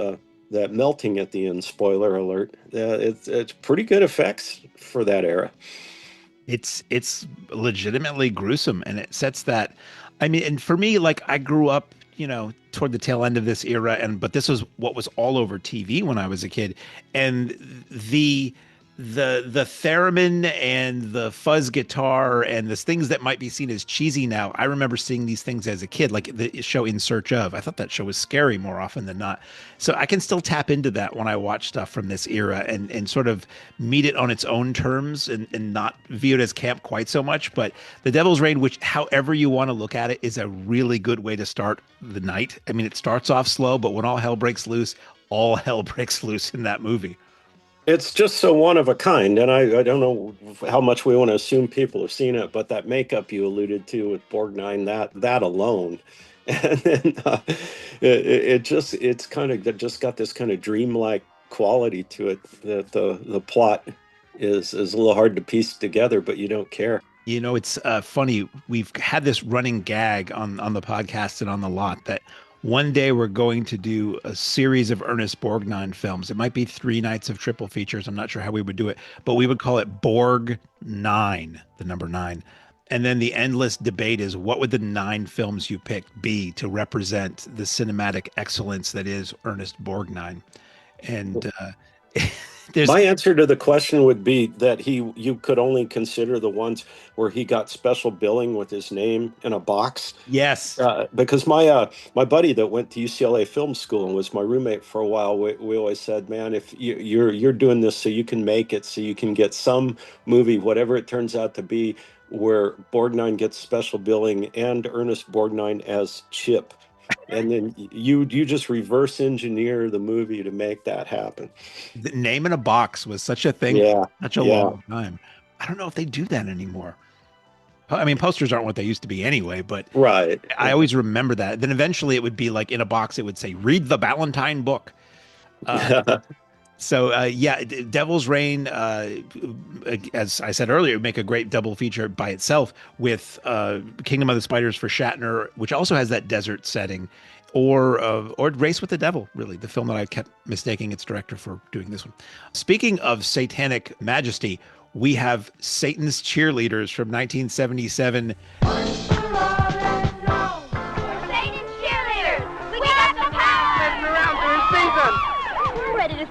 that melting at the end. Spoiler alert! It's pretty good effects for that era. It's legitimately gruesome, and it sets that. I mean, and for me, I grew up, toward the tail end of this era, but this was what was all over TV when I was a kid, and the theremin and the fuzz guitar and the things that might be seen as cheesy now. I remember seeing these things as a kid, like the show In Search Of. I thought that show was scary more often than not. So I can still tap into that when I watch stuff from this era and sort of meet it on its own terms and not view it as camp quite so much. But The Devil's Rain, which however you want to look at it, is a really good way to start the night. I mean, it starts off slow, but when all hell breaks loose in that movie. It's just so one of a kind, and I don't know how much we want to assume people have seen it, but that makeup you alluded to with Borgnine, that alone, and then it's kind of just got this kind of dreamlike quality to it that the plot is a little hard to piece together, but you don't care. You know, it's funny. We've had this running gag on the podcast and on the lot that one day we're going to do a series of Ernest Borgnine films. It might be 3 nights of triple features. I'm not sure how we would do it, but we would call it Borg 9, the number 9. And then the endless debate is, what would the 9 films you picked be to represent the cinematic excellence that is Ernest Borgnine? And my answer to the question would be that you could only consider the ones where he got special billing with his name in a box. Yes, because my buddy that went to UCLA Film School and was my roommate for a while, we always said, man, if you're doing this so you can make it, so you can get some movie, whatever it turns out to be, where Borgnine gets special billing and Ernest Borgnine as Chip. And then you just reverse engineer the movie to make that happen. The name in a box was such a thing, such a long time. I don't know if they do that anymore. I mean, posters aren't what they used to be anyway, but right. I always remember that. Then eventually it would be like in a box, it would say, read the Ballantine book. So, Devil's Rain, as I said earlier, would make a great double feature by itself with Kingdom of the Spiders for Shatner, which also has that desert setting, or Race with the Devil, really, the film that I kept mistaking its director for doing this one. Speaking of satanic majesty, we have Satan's Cheerleaders from 1977.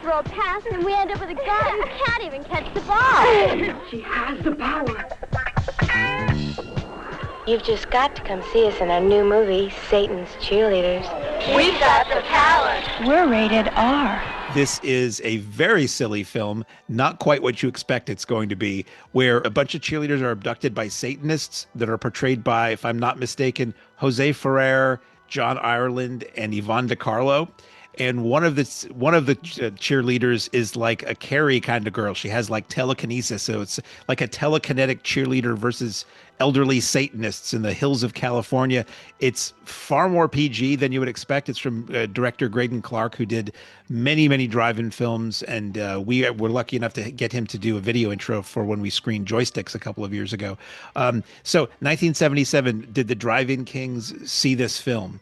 Throw a pass and we end up with a guy who can't even catch the ball. She has the power. You've just got to come see us in our new movie, Satan's Cheerleaders. We've got the power. We're rated R. This is a very silly film, not quite what you expect it's going to be, where a bunch of cheerleaders are abducted by Satanists that are portrayed by, if I'm not mistaken, Jose Ferrer, John Ireland, and Yvonne DiCarlo. And one of the cheerleaders is like a Carrie kind of girl. She has like telekinesis. So it's like a telekinetic cheerleader versus elderly Satanists in the hills of California. It's far more PG than you would expect. It's from director Graydon Clark, who did many, many drive-in films. And we were lucky enough to get him to do a video intro for when we screened Joysticks a couple of years ago. So 1977, did the Drive-In Kings see this film?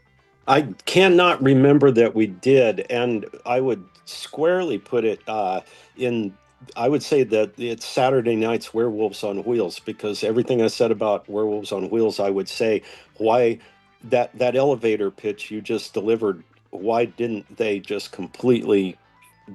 I cannot remember that we did, and I would squarely put it in. I would say that it's Saturday night's Werewolves on Wheels, because everything I said about Werewolves on Wheels, I would say, why that elevator pitch you just delivered, why didn't they just completely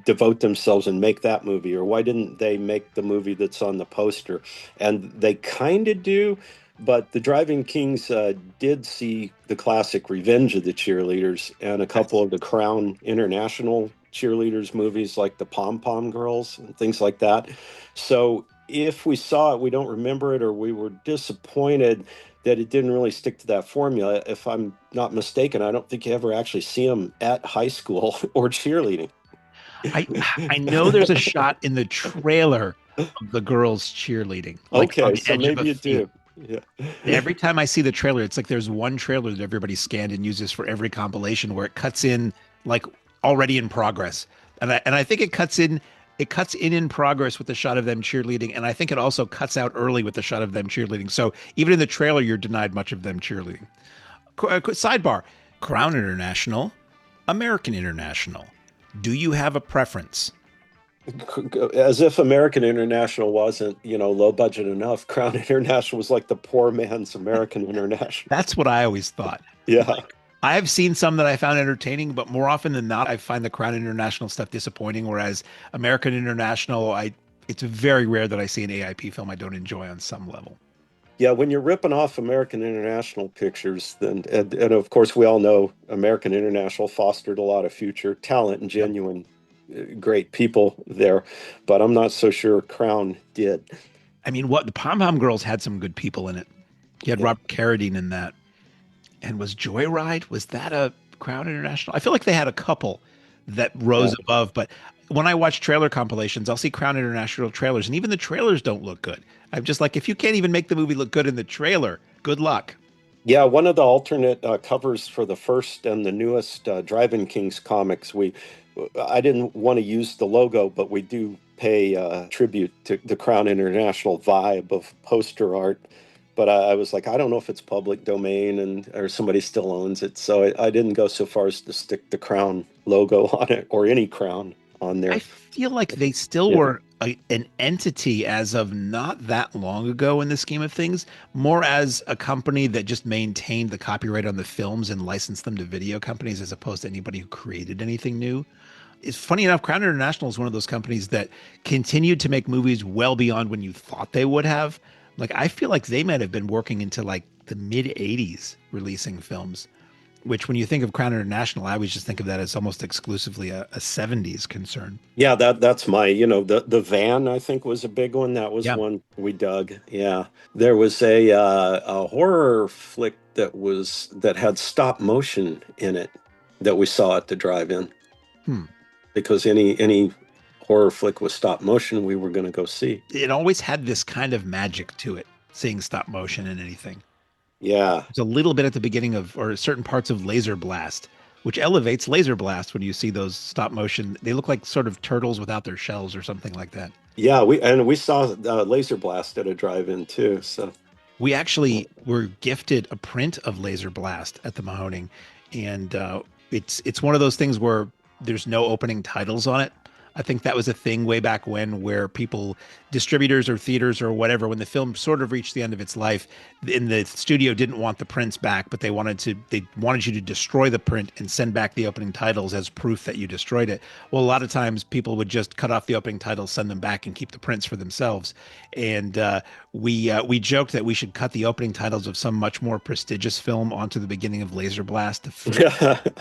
devote themselves and make that movie? Or why didn't they make the movie that's on the poster? And they kind of do. But the Drive-In Kings did see the classic Revenge of the Cheerleaders and a couple of the Crown International cheerleaders movies like the Pom Pom Girls and things like that. So if we saw it, we don't remember it, or we were disappointed that it didn't really stick to that formula. If I'm not mistaken, I don't think you ever actually see them at high school or cheerleading. I know there's a shot in the trailer of the girls cheerleading. Like okay, so maybe you do. Yeah. Every time I see the trailer, it's like there's one trailer that everybody scanned and uses for every compilation where it cuts in like already in progress. And I think it cuts in progress with the shot of them cheerleading. And I think it also cuts out early with the shot of them cheerleading. So even in the trailer, you're denied much of them cheerleading. Sidebar, Crown International, American International. Do you have a preference? As if American International wasn't, low budget enough. Crown International was like the poor man's American International. That's what I always thought. Yeah. Like, I have seen some that I found entertaining, but more often than not, I find the Crown International stuff disappointing. Whereas American International, It's very rare that I see an AIP film I don't enjoy on some level. Yeah, when you're ripping off American International pictures, then and of course we all know American International fostered a lot of future talent and genuine great people there, but I'm not so sure Crown did. I mean, the Pom Pom Girls had some good people in it. You had Robert Carradine in that. And was Joyride, was that a Crown International? I feel like they had a couple that rose above, but when I watch trailer compilations, I'll see Crown International trailers, and even the trailers don't look good. I'm just like, if you can't even make the movie look good in the trailer, good luck. Yeah, one of the alternate covers for the first and the newest Drive-In Kings comics, I didn't want to use the logo, but we do pay tribute to the Crown International vibe of poster art. But I was like, I don't know if it's public domain or somebody still owns it. So I didn't go so far as to stick the Crown logo on it or any Crown on there. I feel like they still were an entity as of not that long ago in the scheme of things, more as a company that just maintained the copyright on the films and licensed them to video companies as opposed to anybody who created anything new. It's funny enough, Crown International is one of those companies that continued to make movies well beyond when you thought they would have. Like, I feel like they might have been working into like the mid 80s releasing films, which when you think of Crown International, I always just think of that as almost exclusively a 70s concern. Yeah, that's my, the Van, I think, was a big one. That was one we dug. Yeah. There was a horror flick that had stop motion in it that we saw at the drive-in. Because any horror flick with stop motion we were going to go see. It always had this kind of magic to it, seeing stop motion in anything. Yeah. There's a little bit at the beginning or certain parts of Laser Blast, which elevates Laser Blast when you see those stop motion. They look like sort of turtles without their shells or something like that. Yeah, we saw Laser Blast at a drive-in too. So we actually were gifted a print of Laser Blast at the Mahoning, and it's one of those things where there's no opening titles on it. I think that was a thing way back when, where distributors or theaters or whatever, when the film sort of reached the end of its life, in the studio didn't want the prints back, but they wanted you to destroy the print and send back the opening titles as proof that you destroyed it. Well, a lot of times people would just cut off the opening titles, send them back, and keep the prints for themselves. And we joked that we should cut the opening titles of some much more prestigious film onto the beginning of Laser Blast to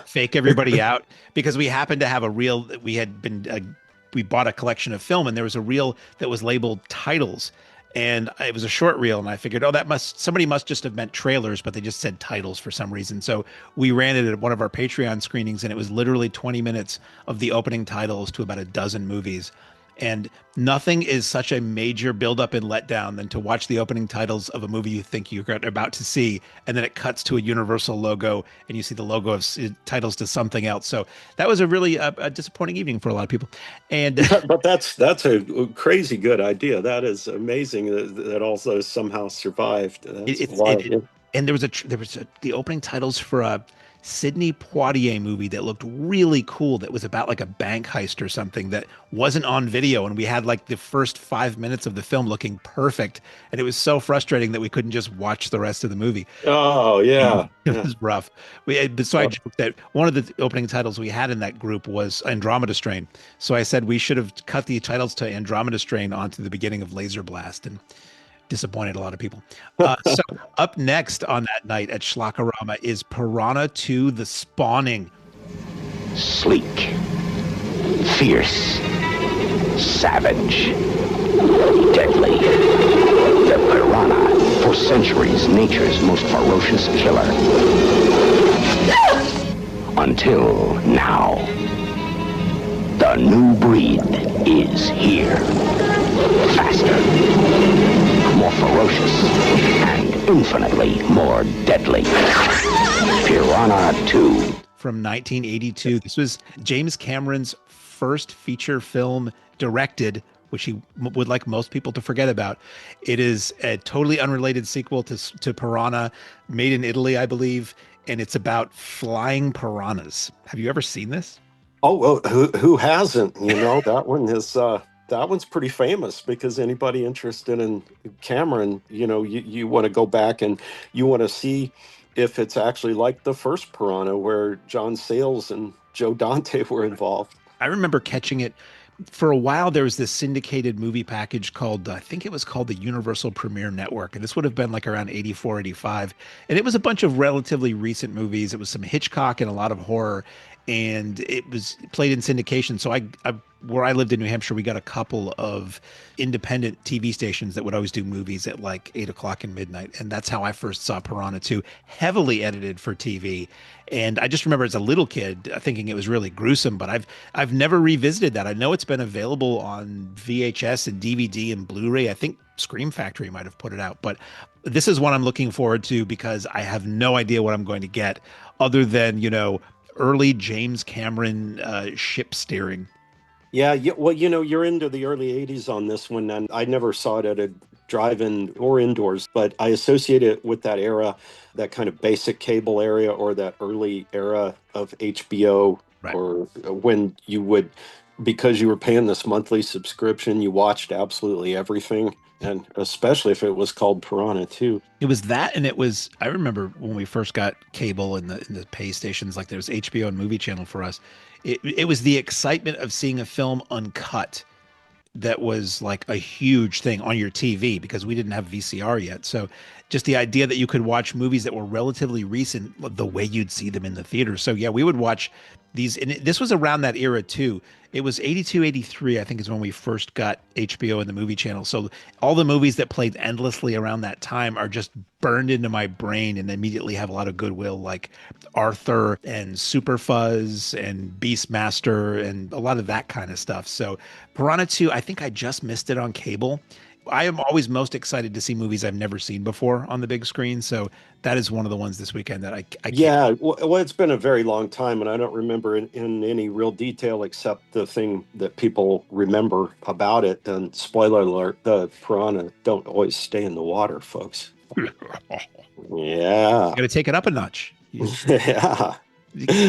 fake everybody out, because we happened to have a reel that we bought a collection of film, and there was a reel that was labeled titles, and it was a short reel, and I figured, somebody must just have meant trailers, but they just said titles for some reason. So we ran it at one of our Patreon screenings, and it was literally 20 minutes of the opening titles to about a dozen movies. And nothing is such a major buildup and letdown than to watch the opening titles of a movie you think you're about to see, and then it cuts to a Universal logo, and you see the logo of titles to something else. So that was a really a disappointing evening for a lot of people. And but that's a crazy good idea. That is amazing that also somehow survived. And there was the opening titles for a Sidney Poitier movie that looked really cool, that was about like a bank heist or something, that wasn't on video, and we had like the first 5 minutes of the film looking perfect, and it was so frustrating that we couldn't just watch the rest of the movie. Oh yeah. It was rough. I joked that one of the opening titles we had in that group was Andromeda Strain, so I said we should have cut the titles to Andromeda Strain onto the beginning of Laser Blast, and disappointed a lot of people. So up next on that night at SCHLOCK-O-RAMA is Piranha 2: The Spawning. Sleek, fierce, savage, deadly. The piranha, for centuries nature's most ferocious killer. Until now. The new breed is here. Faster, more ferocious, and infinitely more deadly. Piranha 2. From 1982. This was James Cameron's first feature film directed, which he would like most people to forget about. It is a totally unrelated sequel to Piranha, made in Italy, I believe, and it's about flying piranhas. Have you ever seen this? Oh, well, who hasn't? That one is that one's pretty famous, because anybody interested in Cameron, you want to go back and you want to see if it's actually like the first Piranha, where John Sayles and Joe Dante were involved. I remember catching it for a while there was this syndicated movie package called, I think it was called the Universal Premiere Network, and this would have been like around 84, 85. And it was a bunch of relatively recent movies. It was some Hitchcock and a lot of horror, and it was played in syndication. So I where I lived in New Hampshire, we got a couple of independent TV stations that would always do movies at like 8 o'clock and midnight. And that's how I first saw Piranha 2, heavily edited for TV. And I just remember as a little kid thinking it was really gruesome, but I've never revisited that. I know it's been available on VHS and DVD and Blu-ray. I think Scream Factory might have put it out, but this is one I'm looking forward to because I have no idea what I'm going to get other than, early James Cameron ship steering. Yeah, well, you're into the early 80s on this one, and I never saw it at a drive-in or indoors, but I associate it with that era, that kind of basic cable area or that early era of HBO, right, or when you would, because you were paying this monthly subscription, you watched absolutely everything. And especially if it was called Piranha 2. It was that, and I remember when we first got cable in the pay stations, like there was HBO and Movie Channel for us. It was the excitement of seeing a film uncut that was like a huge thing on your TV because we didn't have VCR yet. So just the idea that you could watch movies that were relatively recent the way you'd see them in the theater. So yeah, we would watch these, and this was around that era too. It was 82, 83, I think is when we first got HBO and the Movie Channel. So all the movies that played endlessly around that time are just burned into my brain and immediately have a lot of goodwill, like Arthur and Super Fuzz and Beastmaster and a lot of that kind of stuff. So Piranha 2, I think I just missed it on cable. I am always most excited to see movies I've never seen before on the big screen. So that is one of the ones this weekend that I can't. Yeah, well, it's been a very long time, and I don't remember in any real detail except the thing that people remember about it. And spoiler alert, the piranha don't always stay in the water, folks. Yeah. You got to take it up a notch. Yeah.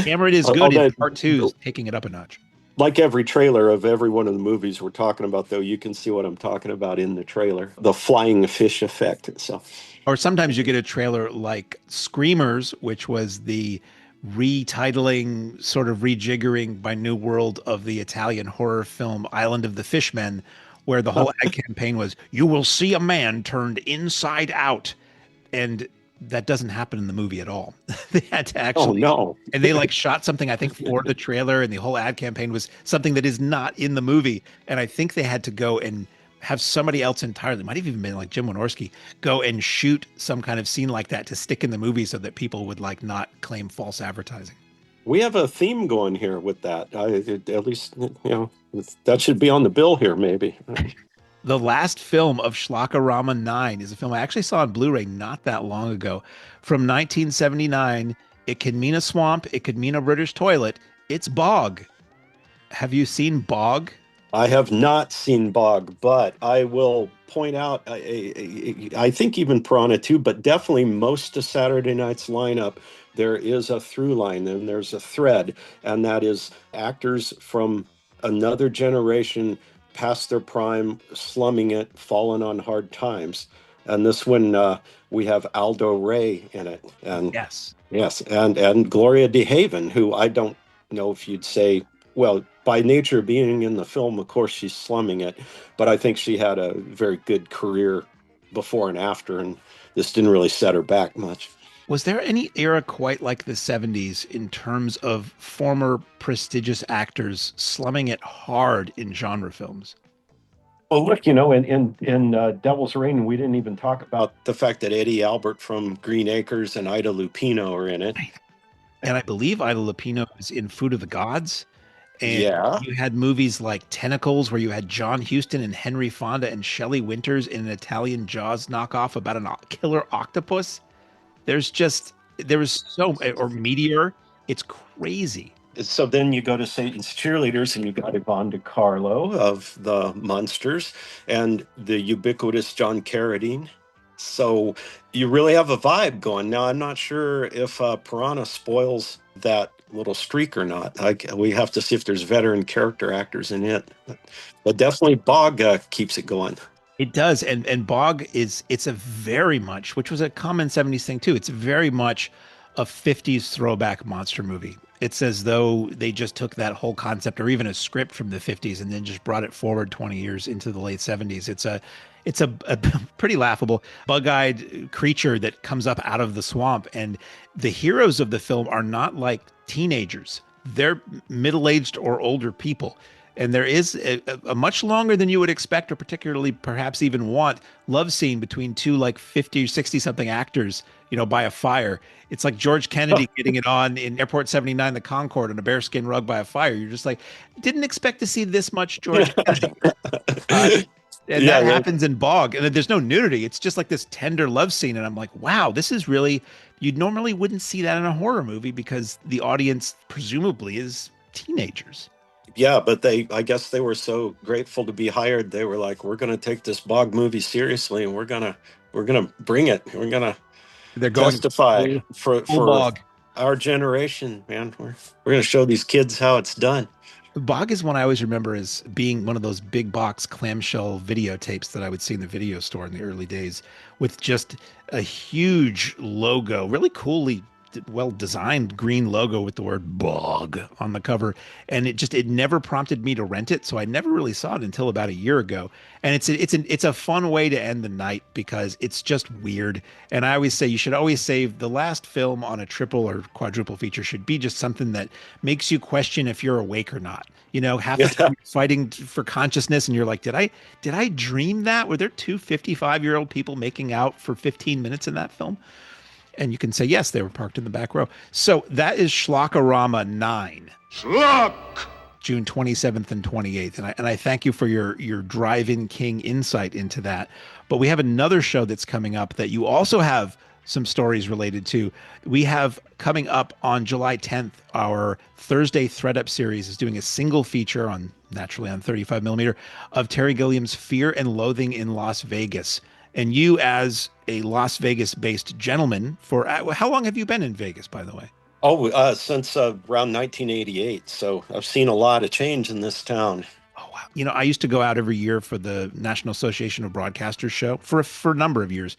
Cameron is good in part 2 is taking it up a notch. Like every trailer of every one of the movies we're talking about, though, you can see what I'm talking about in the trailer. The flying fish effect and stuff. Or sometimes you get a trailer like Screamers, which was the retitling, sort of rejiggering by New World of the Italian horror film Island of the Fishmen, where the whole ad campaign was, you will see a man turned inside out. And that doesn't happen in the movie at all. They had to actually, and they like shot something, I think, for the trailer, and the whole ad campaign was something that is not in the movie. And I think they had to go and have somebody else entirely, might have even been like Jim Wynorski, go and shoot some kind of scene like that to stick in the movie so that people would like not claim false advertising. We have a theme going here with that. At least, that should be on the bill here, maybe. The last film of SCHLOCK-O-RAMA IX is a film I actually saw on Blu-ray not that long ago. From 1979, it can mean a swamp, it could mean a British toilet. It's Bog. Have you seen Bog? I have not seen Bog, but I will point out, I think even Piranha 2, but definitely most of Saturday night's lineup, there is a through line and there's a thread, and that is actors from another generation past their prime, slumming it, fallen on hard times. And this one, we have Aldo Ray in it. And yes, and Gloria DeHaven, who I don't know if you'd say, well, by nature of being in the film, of course, she's slumming it, but I think she had a very good career before and after, and this didn't really set her back much. Was there any era quite like the 70s in terms of former prestigious actors slumming it hard in genre films? Well, look, in Devil's Reign, we didn't even talk about the fact that Eddie Albert from Green Acres and Ida Lupino are in it. And I believe Ida Lupino is in Food of the Gods. And you had movies like Tentacles, where you had John Huston and Henry Fonda and Shelley Winters in an Italian Jaws knockoff about a killer octopus. There was or Meteor. It's crazy. So then you go to Satan's Cheerleaders and you got Yvonne DiCarlo of the Munsters and the ubiquitous John Carradine. So you really have a vibe going. Now, I'm not sure if Piranha spoils that little streak or not. We have to see if there's veteran character actors in it. But definitely Bog keeps it going. It does. And Bog it's a very much, which was a common 70s thing too. It's very much a 50s throwback monster movie. It's as though they just took that whole concept or even a script from the 50s and then just brought it forward 20 years into the late 70s. It's a pretty laughable bug-eyed creature that comes up out of the swamp, and the heroes of the film are not like teenagers. They're middle-aged or older people. And there is a much longer than you would expect, or particularly perhaps even want, love scene between two like 50 or 60 something actors, by a fire. It's like George Kennedy getting it on in Airport 79, the Concorde, on a bearskin rug by a fire. You're just like, didn't expect to see this much George Kennedy. And that happens in Bog. And there's no nudity. It's just like this tender love scene. And I'm like, wow, this is really, you normally wouldn't see that in a horror movie because the audience presumably is teenagers. Yeah, but I guess they were so grateful to be hired. They were like, we're going to take this Bog movie seriously, and we're going to bring it. We're going to testify for Bog. Our generation, man. We're going to show these kids how it's done. Bog is one I always remember as being one of those big box clamshell videotapes that I would see in the video store in the early days, with just a huge logo, really coolly well-designed green logo with the word Bog on the cover. And it never prompted me to rent it. So I never really saw it until about a year ago. And it's a fun way to end the night because it's just weird. And I always say you should always save the last film on a triple or quadruple feature should be just something that makes you question if you're awake or not. Half the time you're fighting for consciousness and you're like, did I dream that? Were there two 55-year-old people making out for 15 minutes in that film? And you can say, yes, they were parked in the back row. So that is SCHLOCK-O-RAMA IX. Schlock! June 27th and 28th. And I thank you for your Drive-In King insight into that. But we have another show that's coming up that you also have some stories related to. We have coming up on July 10th, our Thursday Thread Up series is doing a single feature naturally on 35 millimeter of Terry Gilliam's Fear and Loathing in Las Vegas. And you, as a Las Vegas-based gentleman, for how long have you been in Vegas, by the way? Oh, since around 1988. So I've seen a lot of change in this town. Oh, wow. I used to go out every year for the National Association of Broadcasters show for a number of years.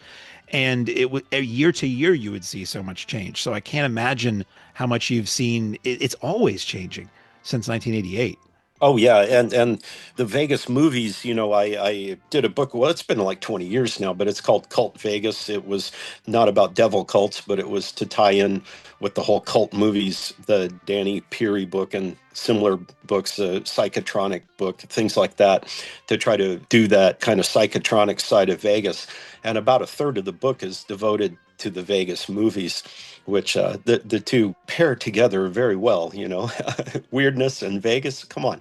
And year to year, you would see so much change. So I can't imagine how much you've seen. It's always changing since 1988. Oh, yeah. And the Vegas movies, I did a book. Well, it's been like 20 years now, but it's called Cult Vegas. It was not about devil cults, but it was to tie in with the whole cult movies, the Danny Peary book and similar books, Psychotronic book, things like that, to try to do that kind of psychotronic side of Vegas. And about a third of the book is devoted to the Vegas movies, which the two pair together very well, weirdness and Vegas. Come on.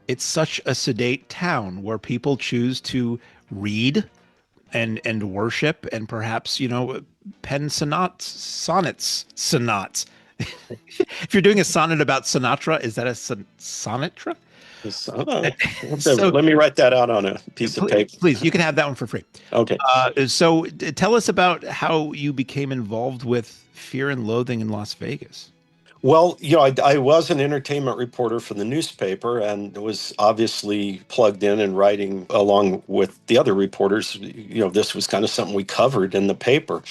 It's such a sedate town where people choose to read and worship and perhaps, pen sonnets. If you're doing a sonnet about Sinatra, is that a sonnetra? So let me write that out on a piece of paper. Please, you can have that one for free. Okay. So tell us about how you became involved with Fear and Loathing in Las Vegas. Well, I was an entertainment reporter for the newspaper and was obviously plugged in and writing along with the other reporters. This was kind of something we covered in the paper.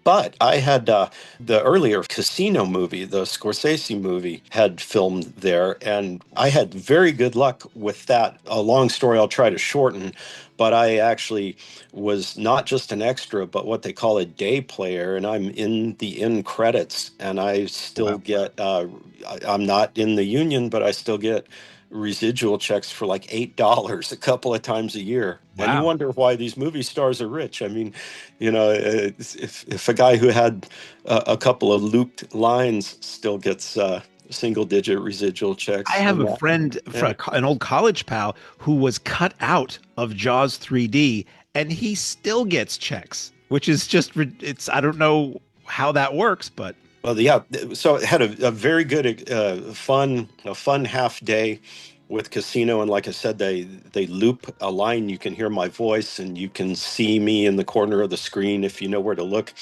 But I had the earlier Casino movie, the Scorsese movie, had filmed there, and I had very good luck with that. A long story I'll try to shorten, but I actually was not just an extra, but what they call a day player, and I'm in the end credits, and I still get, I'm not in the union, but I still get residual checks for like $8 a couple of times a year. Wow. And you wonder why these movie stars are rich. I mean, if a guy who had a couple of looped lines still gets single-digit residual checks. I have a friend, an old college pal, who was cut out of Jaws 3D, and he still gets checks, which is just, I don't know how that works, but. Well, yeah, so it had a very good, fun half day with Casino. And like I said, they loop a line. You can hear my voice and you can see me in the corner of the screen if you know where to look.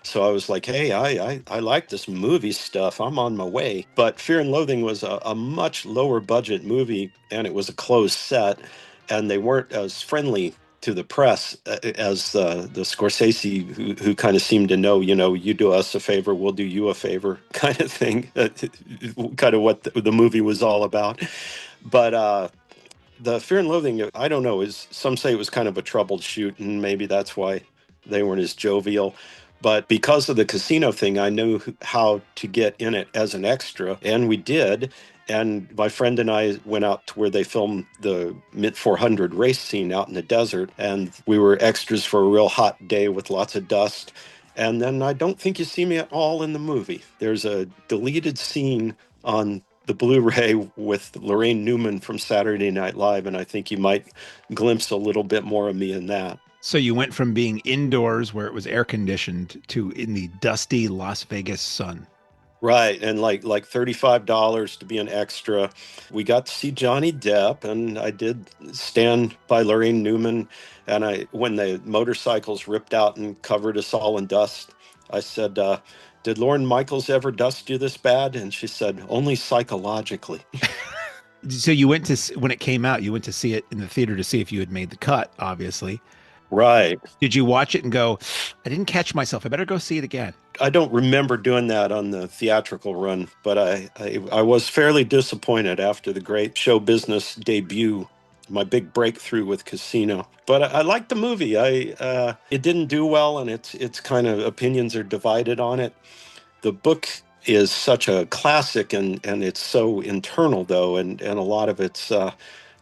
So I was like, hey, I like this movie stuff. I'm on my way. But Fear and Loathing was a much lower budget movie, and it was a closed set, and they weren't as friendly to the press as the Scorsese who kind of seemed to know, you do us a favor, we'll do you a favor kind of thing, kind of what the movie was all about. But the Fear and Loathing, I don't know, some say it was kind of a troubled shoot, and maybe that's why they weren't as jovial. But because of the casino thing, I knew how to get in it as an extra, and we did. And my friend and I went out to where they filmed the Mid 400 race scene out in the desert, and we were extras for a real hot day with lots of dust. And then I don't think you see me at all in the movie. There's a deleted scene on the Blu-ray with Lorraine Newman from Saturday Night Live, and I think you might glimpse a little bit more of me in that. So you went from being indoors where it was air conditioned to in the dusty Las Vegas sun. Right, and like $35 to be an extra. We got to see Johnny Depp, and I did stand by Lorraine Newman. And when the motorcycles ripped out and covered us all in dust, I said, "Did Lorne Michaels ever dust you this bad?" And she said, "Only psychologically." So you went to, when it came out, you went to see it in the theater to see if you had made the cut, obviously. Right. Did you watch it and go, I didn't catch myself, I better go see it again? I don't remember doing that on the theatrical run, but I was fairly disappointed after the great show business debut, my big breakthrough with Casino. But I liked the movie. It didn't do well, and it's kind of opinions are divided on it. The book is such a classic, and it's so internal, though, and a lot of it's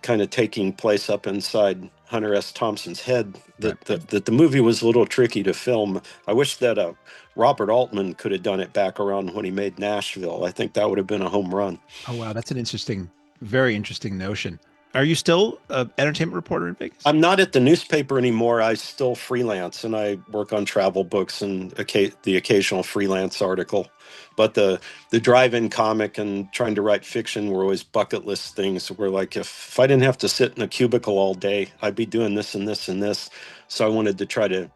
kind of taking place up inside Hunter S. Thompson's head, that the movie was a little tricky to film. I wish that Robert Altman could have done it back around when he made Nashville. I think that would have been a home run. Oh, wow. That's an interesting, very interesting notion. Are you still an entertainment reporter in Vegas? I'm not at the newspaper anymore. I still freelance, and I work on travel books and the occasional freelance article. But the drive-in comic and trying to write fiction were always bucket list things. Where like, if I didn't have to sit in a cubicle all day, I'd be doing this and this and this. So I wanted to try to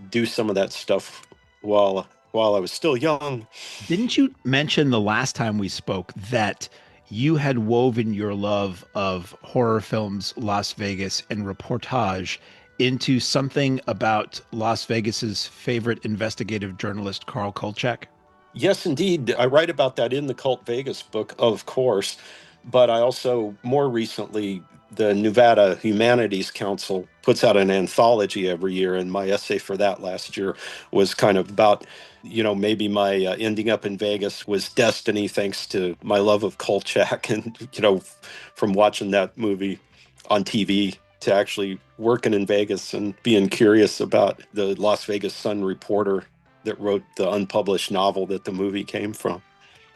do some of that stuff while I was still young. Didn't you mention the last time we spoke that you had woven your love of horror films, Las Vegas, and reportage into something about Las Vegas's favorite investigative journalist, Carl Kolchak? Yes, indeed. I write about that in the Cult Vegas book, of course. But I also, more recently, the Nevada Humanities Council puts out an anthology every year. And my essay for that last year was kind of about, maybe my ending up in Vegas was destiny, thanks to my love of Kolchak. And, from watching that movie on TV to actually working in Vegas and being curious about the Las Vegas Sun reporter that wrote the unpublished novel that the movie came from.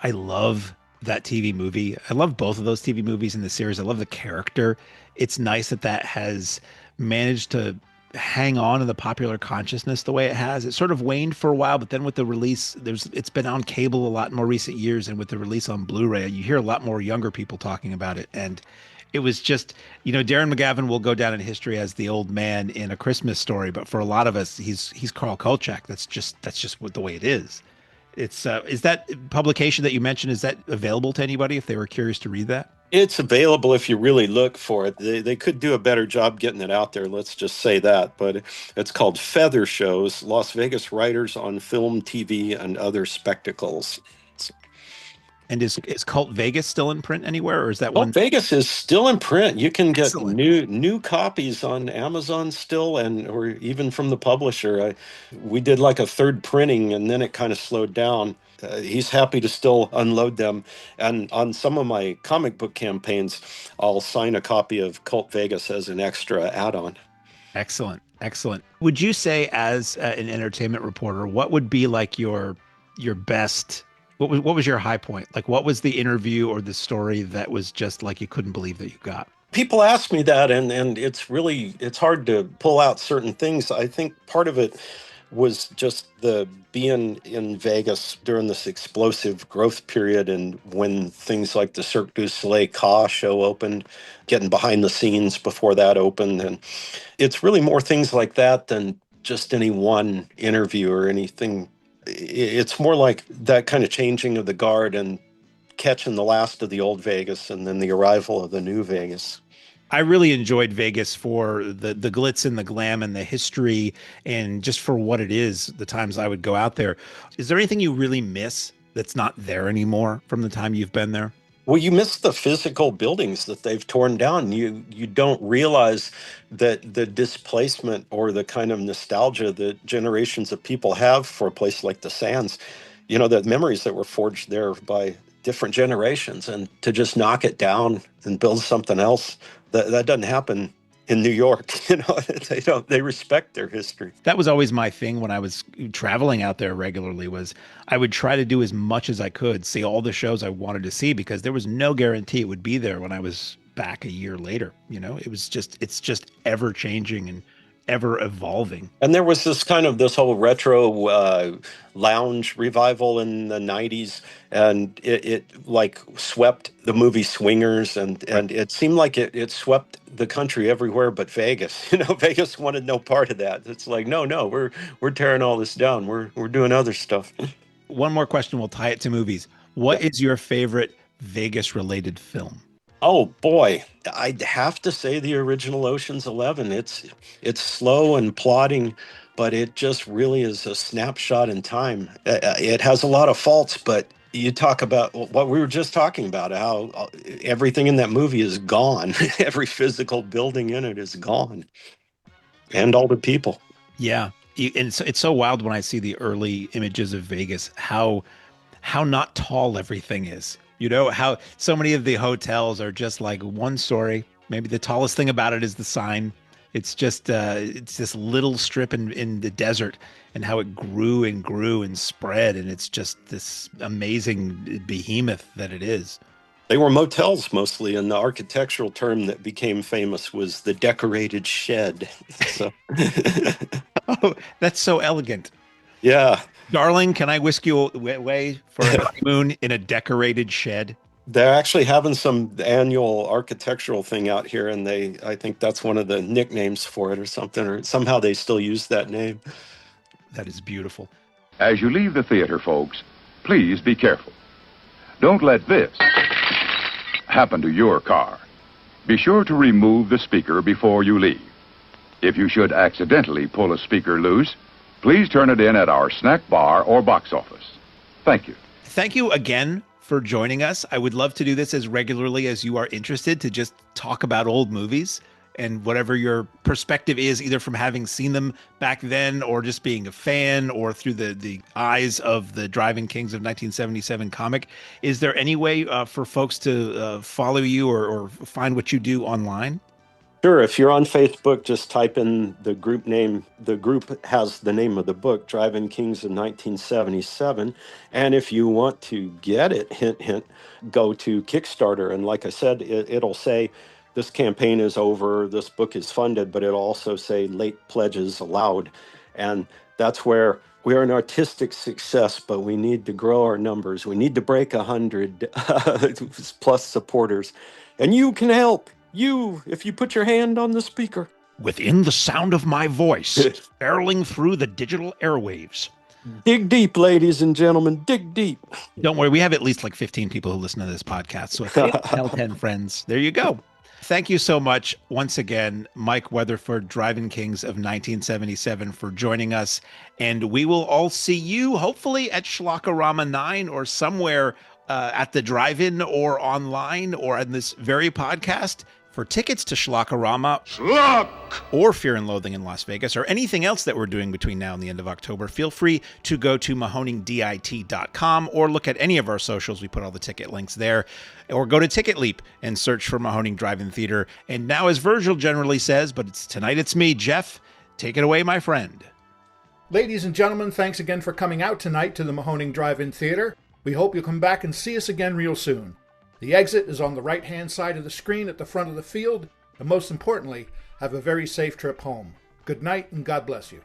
I love that TV movie. I love both of those TV movies in the series. I love the character. It's nice that has managed to hang on in the popular consciousness the way it has. It sort of waned for a while, but then with the release, it's been on cable a lot in more recent years, and with the release on Blu-ray, you hear a lot more younger people talking about it. And it was just, Darren McGavin will go down in history as the old man in A Christmas Story, but for a lot of us, he's Carl Kolchak. That's just the way it is. It's is that publication that you mentioned, is that available to anybody if they were curious to read that? It's available if you really look for it. They could do a better job getting it out there, let's just say that. But it's called Feather Shows, Las Vegas Writers on Film, TV, and Other Spectacles. And is Cult Vegas still in print anywhere, or is that Cult one? Vegas is still in print. You can get Excellent. new copies on Amazon still, or even from the publisher. We did like a third printing, and then it kind of slowed down. He's happy to still unload them. And on some of my comic book campaigns, I'll sign a copy of Cult Vegas as an extra add-on. Excellent. Would you say, as an entertainment reporter, what would be like your best? What was your high point? Like, what was the interview or the story that was just like you couldn't believe that you got? People ask me that, and it's hard to pull out certain things. I think part of it was just the being in Vegas during this explosive growth period, and when things like the Cirque du Soleil Ka show opened, getting behind the scenes before that opened. And it's really more things like that than just any one interview or anything. It's more like that kind of changing of the guard and catching the last of the old Vegas and then the arrival of the new Vegas. I really enjoyed Vegas for the glitz and the glam and the history and just for what it is, the times I would go out there. Is there anything you really miss that's not there anymore from the time you've been there? Well, you miss the physical buildings that they've torn down. You don't realize that the displacement or the kind of nostalgia that generations of people have for a place like the Sands, the memories that were forged there by different generations, and to just knock it down and build something else, that doesn't happen in New York. They respect their history. That was always my thing when I was traveling out there regularly, was I would try to do as much as I could, see all the shows I wanted to see, because there was no guarantee it would be there when I was back a year later. It's just ever changing and ever evolving. And there was this whole retro lounge revival in the 90s, and it like swept the movie Swingers, and it seemed like it swept the country everywhere but Vegas. Vegas wanted no part of that. It's like, no, we're tearing all this down. We're doing other stuff. One more question, we'll tie it to movies. What is your favorite Vegas related film? Oh boy, I'd have to say the original Ocean's 11. It's slow and plodding, but it just really is a snapshot in time. It has a lot of faults, but you talk about what we were just talking about, how everything in that movie is gone. Every physical building in it is gone, and all the people. Yeah, and it's so wild when I see the early images of Vegas, how not tall everything is. How so many of the hotels are just like one story. Maybe the tallest thing about it is the sign. It's just it's this little strip in the desert, and how it grew and grew and spread. And it's just this amazing behemoth that it is. They were motels mostly, and the architectural term that became famous was the decorated shed. So. Oh, that's so elegant. Yeah. Darling, can I whisk you away for a honeymoon in a decorated shed? They're actually having some annual architectural thing out here, and I think that's one of the nicknames for it or something, or somehow they still use that name. That is beautiful. As you leave the theater, folks, please be careful. Don't let this happen to your car. Be sure to remove the speaker before you leave. If you should accidentally pull a speaker loose, please turn it in at our snack bar or box office. Thank you. Thank you again for joining us. I would love to do this as regularly as you are interested, to just talk about old movies and whatever your perspective is, either from having seen them back then or just being a fan or through the eyes of the Drive-In Kings of 1977 comic. Is there any way for folks to follow you or find what you do online? Sure. If you're on Facebook, just type in the group name. The group has the name of the book, Drive-In Kings of 1977. And if you want to get it, hint, hint, go to Kickstarter. And like I said, it'll say this campaign is over, this book is funded, but it'll also say late pledges allowed. And that's where we are an artistic success, but we need to grow our numbers. We need to break 100 plus supporters. And you can help. If you put your hand on the speaker. Within the sound of my voice, barreling through the digital airwaves. Dig deep, ladies and gentlemen, dig deep. Don't worry, we have at least like 15 people who listen to this podcast. So if you tell 10 friends, there you go. Thank you so much once again, Mike Weatherford, Drive-In Kings of 1977, for joining us. And we will all see you hopefully at SCHLOCK-O-RAMA IX or somewhere at the drive-in or online or in this very podcast. For tickets to Schlock-O-Rama or Fear and Loathing in Las Vegas or anything else that we're doing between now and the end of October, feel free to go to mahoningdit.com or look at any of our socials. We put all the ticket links there. Or go to Ticket Leap and search for Mahoning Drive-In Theater. And now, as Virgil generally says, but tonight it's me, Jeff. Take it away, my friend. Ladies and gentlemen, thanks again for coming out tonight to the Mahoning Drive-In Theater. We hope you'll come back and see us again real soon. The exit is on the right-hand side of the screen at the front of the field, and most importantly, have a very safe trip home. Good night, and God bless you.